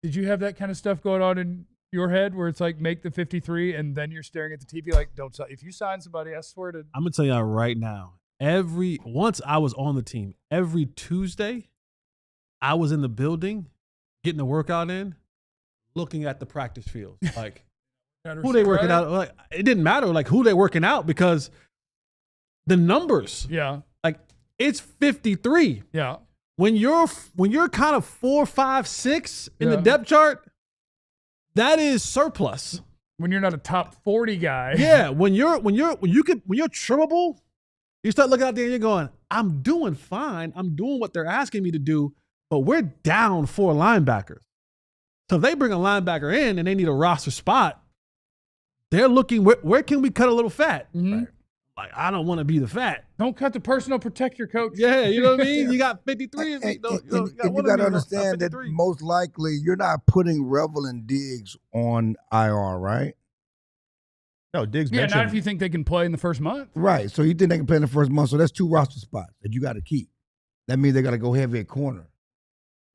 Did you have that kind of stuff going on in your head where it's like make the 53 and then you're staring at the TV like, don't sign. If you sign somebody, I swear to. I'm going to tell y'all right now, once I was on the team, every Tuesday, I was in the building getting the workout in, looking at the practice field. Like, who they working out? Like, it didn't matter like who they working out because the numbers. Yeah. Like, it's 53. Yeah. When you're kind of 4, 5, 6 in the depth chart, that is surplus. When you're not a top 40 guy. Yeah, when you're trimmable, you start looking out there and you're going, I'm doing fine. I'm doing what they're asking me to do, but we're down 4 linebackers. So if they bring a linebacker in and they need a roster spot, they're looking where can we cut a little fat? Mm-hmm. Right. Like, I don't want to be the fat. Don't cut the personal protector, coach. Yeah, you know what I mean? You got 53. You got to understand that most likely you're not putting Revel and Diggs on IR, right? No, Diggs Yeah, mentioned. not if you think they can play in the first month. Right. So you think they can play in the first month. So that's 2 roster spots that you got to keep. That means they got to go heavy at corner.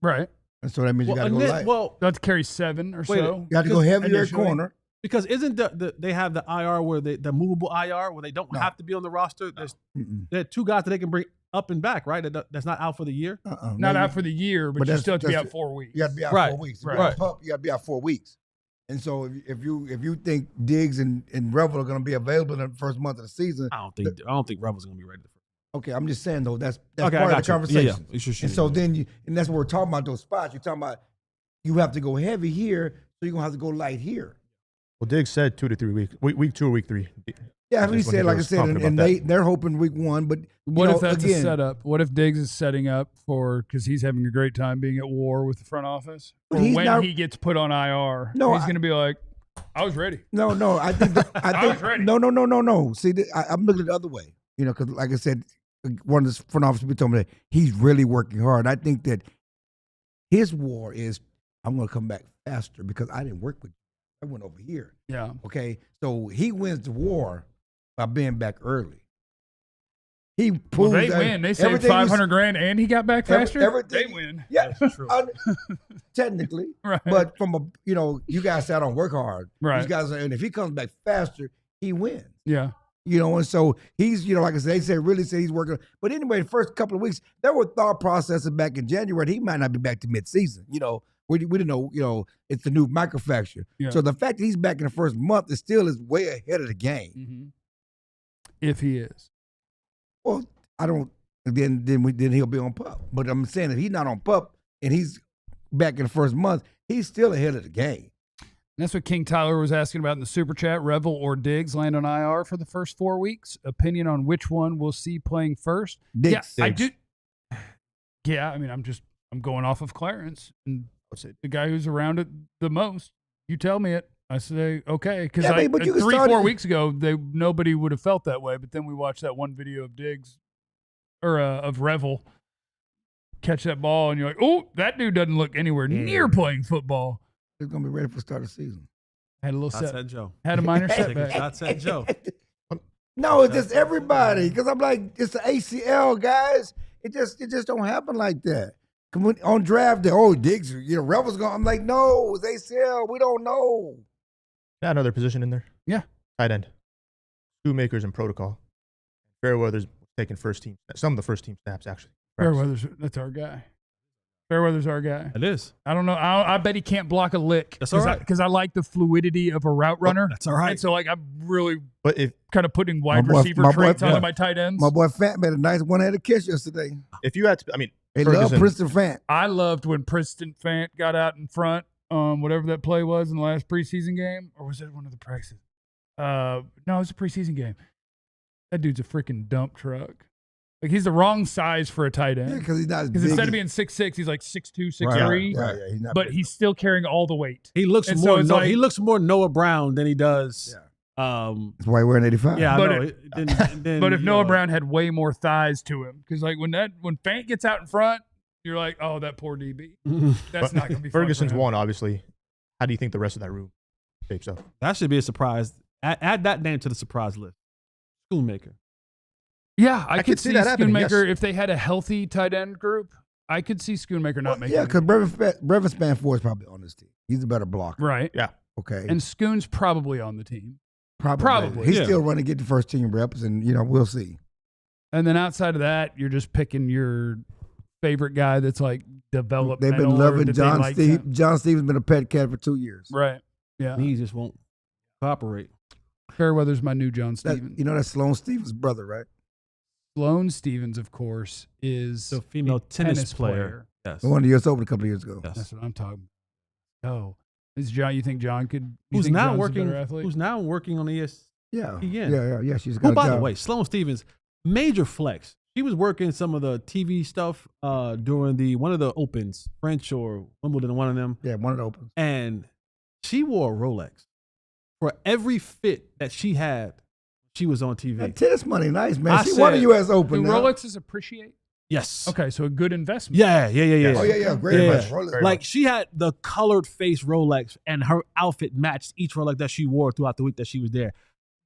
Right. And so that means you got to go light. Well, that's carry 7 or so. You have to go heavier at corner. Because isn't they have the IR where the movable IR where they don't have to be on the roster? There are 2 guys that they can bring up and back, right? That's not out for the year. Not out for the year, but you still have to be out 4 weeks. You have to be out 4 weeks. If you're on PUP, you got to be out 4 weeks. And so if you think Diggs and Revel are going to be available in the first month of the season, I don't think Revel's going to be ready. Okay, I'm just saying though that's okay, part of the conversation. Yeah. And so then and that's what we're talking about, those spots. You're talking about you have to go heavy here, so you're gonna have to go light here. Well, Diggs said 2 to 3 weeks. Week 2 or week 3. Yeah, he said, like I said, and they're hoping week 1. But what if that's a setup? What if Diggs is setting up because he's having a great time being at war with the front office? Or when he gets put on IR, he's going to be like, I was ready. No, I think I was ready. No. See, I'm looking at it the other way. You know, because like I said, one of the front office people told me that he's really working hard. I think that his war is, I'm going to come back faster because I didn't work with you. I went over here. Yeah. Okay. So he wins the war by being back early. He proves they win. They saved $500,000 and he got back faster. They win. Yeah, that's true. Technically, right. But from you guys say I don't work hard. Right. These guys, and if he comes back faster, he wins. Yeah. And so he's, like I said, they say he's working. But anyway, the first couple of weeks, there were thought processes back in January that he might not be back to midseason. We didn't know, it's the new microfracture. Yeah. So the fact that he's back in the first month is way ahead of the game. Mm-hmm. If he is. Well, I don't, then he'll be on PUP. But I'm saying if he's not on PUP and he's back in the first month, he's still ahead of the game. And that's what King Tyler was asking about in the Super Chat. Revel or Diggs land on IR for the first 4 weeks. Opinion on which one we'll see playing first? Diggs. Yeah, I do. Yeah, I mean, I'm going off of Clarence and the guy who's around it the most. You tell me it. I say, okay. Because 3-4 weeks ago, nobody would have felt that way. But then we watched that one video of Diggs or of Revel catch that ball, and you're like, oh, that dude doesn't look anywhere near playing football. He's gonna be ready for the start of the season. Had a little Shots set. at Joe. Had a minor setback. Shots at Joe. No, it's just everybody. Because I'm like, it's the ACL, guys. It just don't happen like that. On draft day, Diggs, Rebels going. I'm like, no, it's ACL. We don't know. Got another position in there. Yeah. Tight end. Schoonmaker's in protocol. Fairweather's taking first team. Some of the first team snaps, actually. Fairweather's, that's our guy. Fairweather's our guy. It is. I don't know. I bet he can't block a lick. That's all right. Because I like the fluidity of a route runner. That's all right. And so, like, I'm really But if kind of putting wide receiver traits onto my tight ends. My boy Fant made a nice one-handed catch yesterday. if you had to, I mean, They love Ferguson- Princeton Fant. I loved when Princeton Fant got out in front, whatever that play was in the last preseason game. Or was it one of the practices? No, it was a preseason game. That dude's a freaking dump truck. Like, he's the wrong size for a tight end. Yeah, because he's not as big. Because instead of being 6'6", he's like 6'2", 6'3". Yeah, he's not But big. he's still carrying all the weight. He looks And more. so it's he like- looks more Noah Brown than he does. That's why he's wearing 85. Yeah, But I know. but if Noah Brown had way more thighs to him, because like when Fant gets out in front, you're like, oh, that poor DB. That's not going to be fun for Ferguson's him. one, obviously. How do you think the rest of that room shapes up? that should be a surprise. Add that name to the surprise list. Schoonmaker. Yeah, I could could see see that happening, Schoonmaker yes. if they had a healthy tight end group. I could see Schoonmaker not making Yeah, it. because Brevin Spanford is probably on this team. He's a better blocker. Right. Yeah. Okay. And Schoon's probably on the team. Probably. He's yeah. still running to get the first team reps, and, we'll see. And then outside of that, you're just picking your favorite guy that's like developmental. They've been or loving that they John like Steve. him. John Stevens been a pet cat for 2 years. Right. Yeah. He just won't cooperate. Fairweather's my new John Stevens. That's Sloane Stevens' brother, right? Sloane Stevens, of course, is The female a tennis player. Yes. The one the U.S. Open a couple of years ago. Yes. That's what I'm talking about. Oh. Is John, you think John could Who's think now John's a working? better athlete? Who's now working on ES? Yeah. Yeah. Yeah. She's got Who, a by job. the way, Sloane Stevens, major flex. She was working some of the TV stuff during one of the Opens, French or Wimbledon, one of them. Yeah, one of the Opens. And she wore a Rolex for every fit that she had. She was on TV. That tennis money, nice, man. I She won the said- U.S. Open Do now. Rolexes appreciate? Yes. Okay, so a good investment. Yeah. Oh, yeah. Great Yeah. investment. Rolex. Like she had the colored face Rolex, and her outfit matched each Rolex that she wore throughout the week that she was there.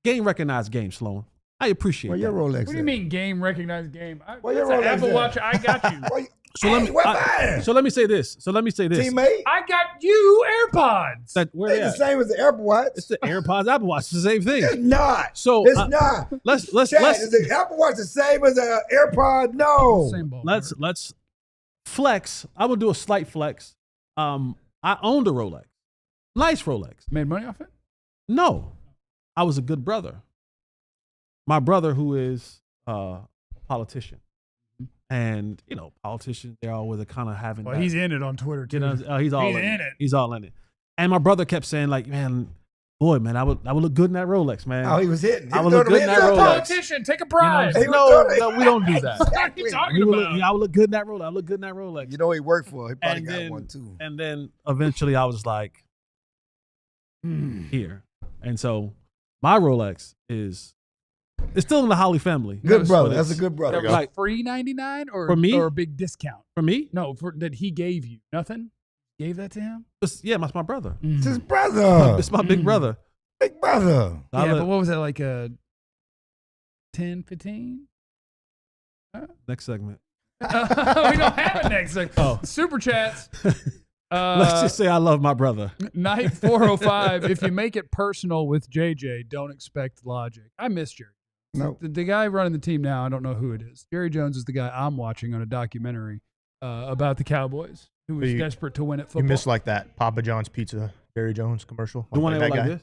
Game recognized game, Sloan. I appreciate Where that. your Rolex What do you at? mean game recognized game? Where your That's an Rolex Apple at? Watch. I got you. So let me. where mine? So let me say this. Teammate? I got you AirPods. That where It's they the at? same as the Apple Watch. It's the AirPods, Apple Watch. It's the same thing. It's not. So It's not. Let's Chad, is the Apple Watch the same as the AirPod? No. Same ball. let's flex. I will do a slight flex. I owned a Rolex, nice Rolex. Made money off it? No, I was a good brother. My brother, who is a politician, and politicians, they're always kind of having. Well, that, he's in it on Twitter too. he's all He's in in it. it. He's all in it. And my brother kept saying, like, man, I would look good in that Rolex, man. Oh, he was hitting. I would look good in that You're a Rolex. politician. Take a bribe. He was No, doing it. we don't do that. What are you talking about? I would look good in that Rolex. I look good in that Rolex. You know who he worked for? He probably And got then, one too. and then eventually I was like, here. And so my Rolex it's still in the Holly family. Good But brother. it's- That's a good brother. That was Like- free 99 or For me? or a big discount? For me, No, that he gave you. Nothing? Gave that to him? it's my brother. It's his brother. It's my big brother. Big brother. Yeah, but what was that, like a 10, 15? Next segment. We don't have it next. Like, Oh. Super chats. Let's just say I love my brother. Night 405. If you make it personal with JJ, don't expect logic. I miss Jerry. No. The guy running the team now, I don't know who it is. Jerry Jones is the guy I'm watching on a documentary about the Cowboys, who was desperate to win at football. You miss like that Papa John's Pizza, Jerry Jones commercial. The one that that like guy. this?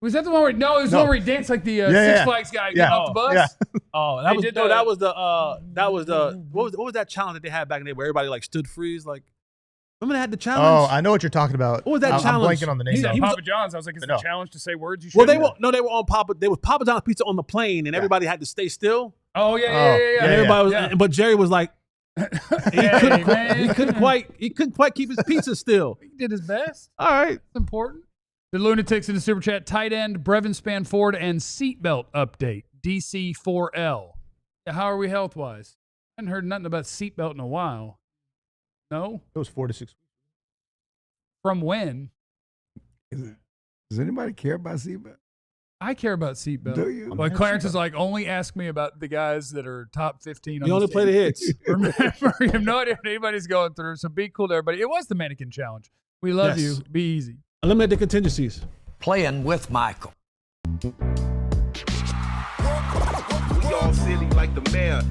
Was that the one where? No, it was the one where he danced like the Six Flags guy getting off the bus. Yeah. Oh, They did that. that was the what was that challenge that they had back in the day where everybody like stood freeze like remember they had the Oh, challenge? I know what you're talking about. What was that I'm challenge? blanking on the name. He said He was- Papa John's. I was like, is it No. a challenge to say words you Well, shouldn't? they were on Papa. They was Papa John's Pizza on the plane, and everybody had to stay still. Oh yeah, Oh, yeah. And everybody was, yeah. but Jerry was like, he couldn't quite keep his pizza still. He did his best. All right, It's important. The Lunatics in the Super Chat, tight end, Brevin Spanford, and seatbelt update, DC4L. How are we health-wise? I haven't heard nothing about seatbelt in a while. No? It was 4 to 6. from when. Does anybody care about seatbelt? I care about seatbelt. Do you? Like Clarence is like, only ask me about the guys that are top 15. You only play the hits. Remember, you have no idea what anybody's going through, so be cool to everybody. It was the mannequin challenge. We love you. Be easy. Eliminate the contingencies. Playing with Michael. We all silly like the mayor.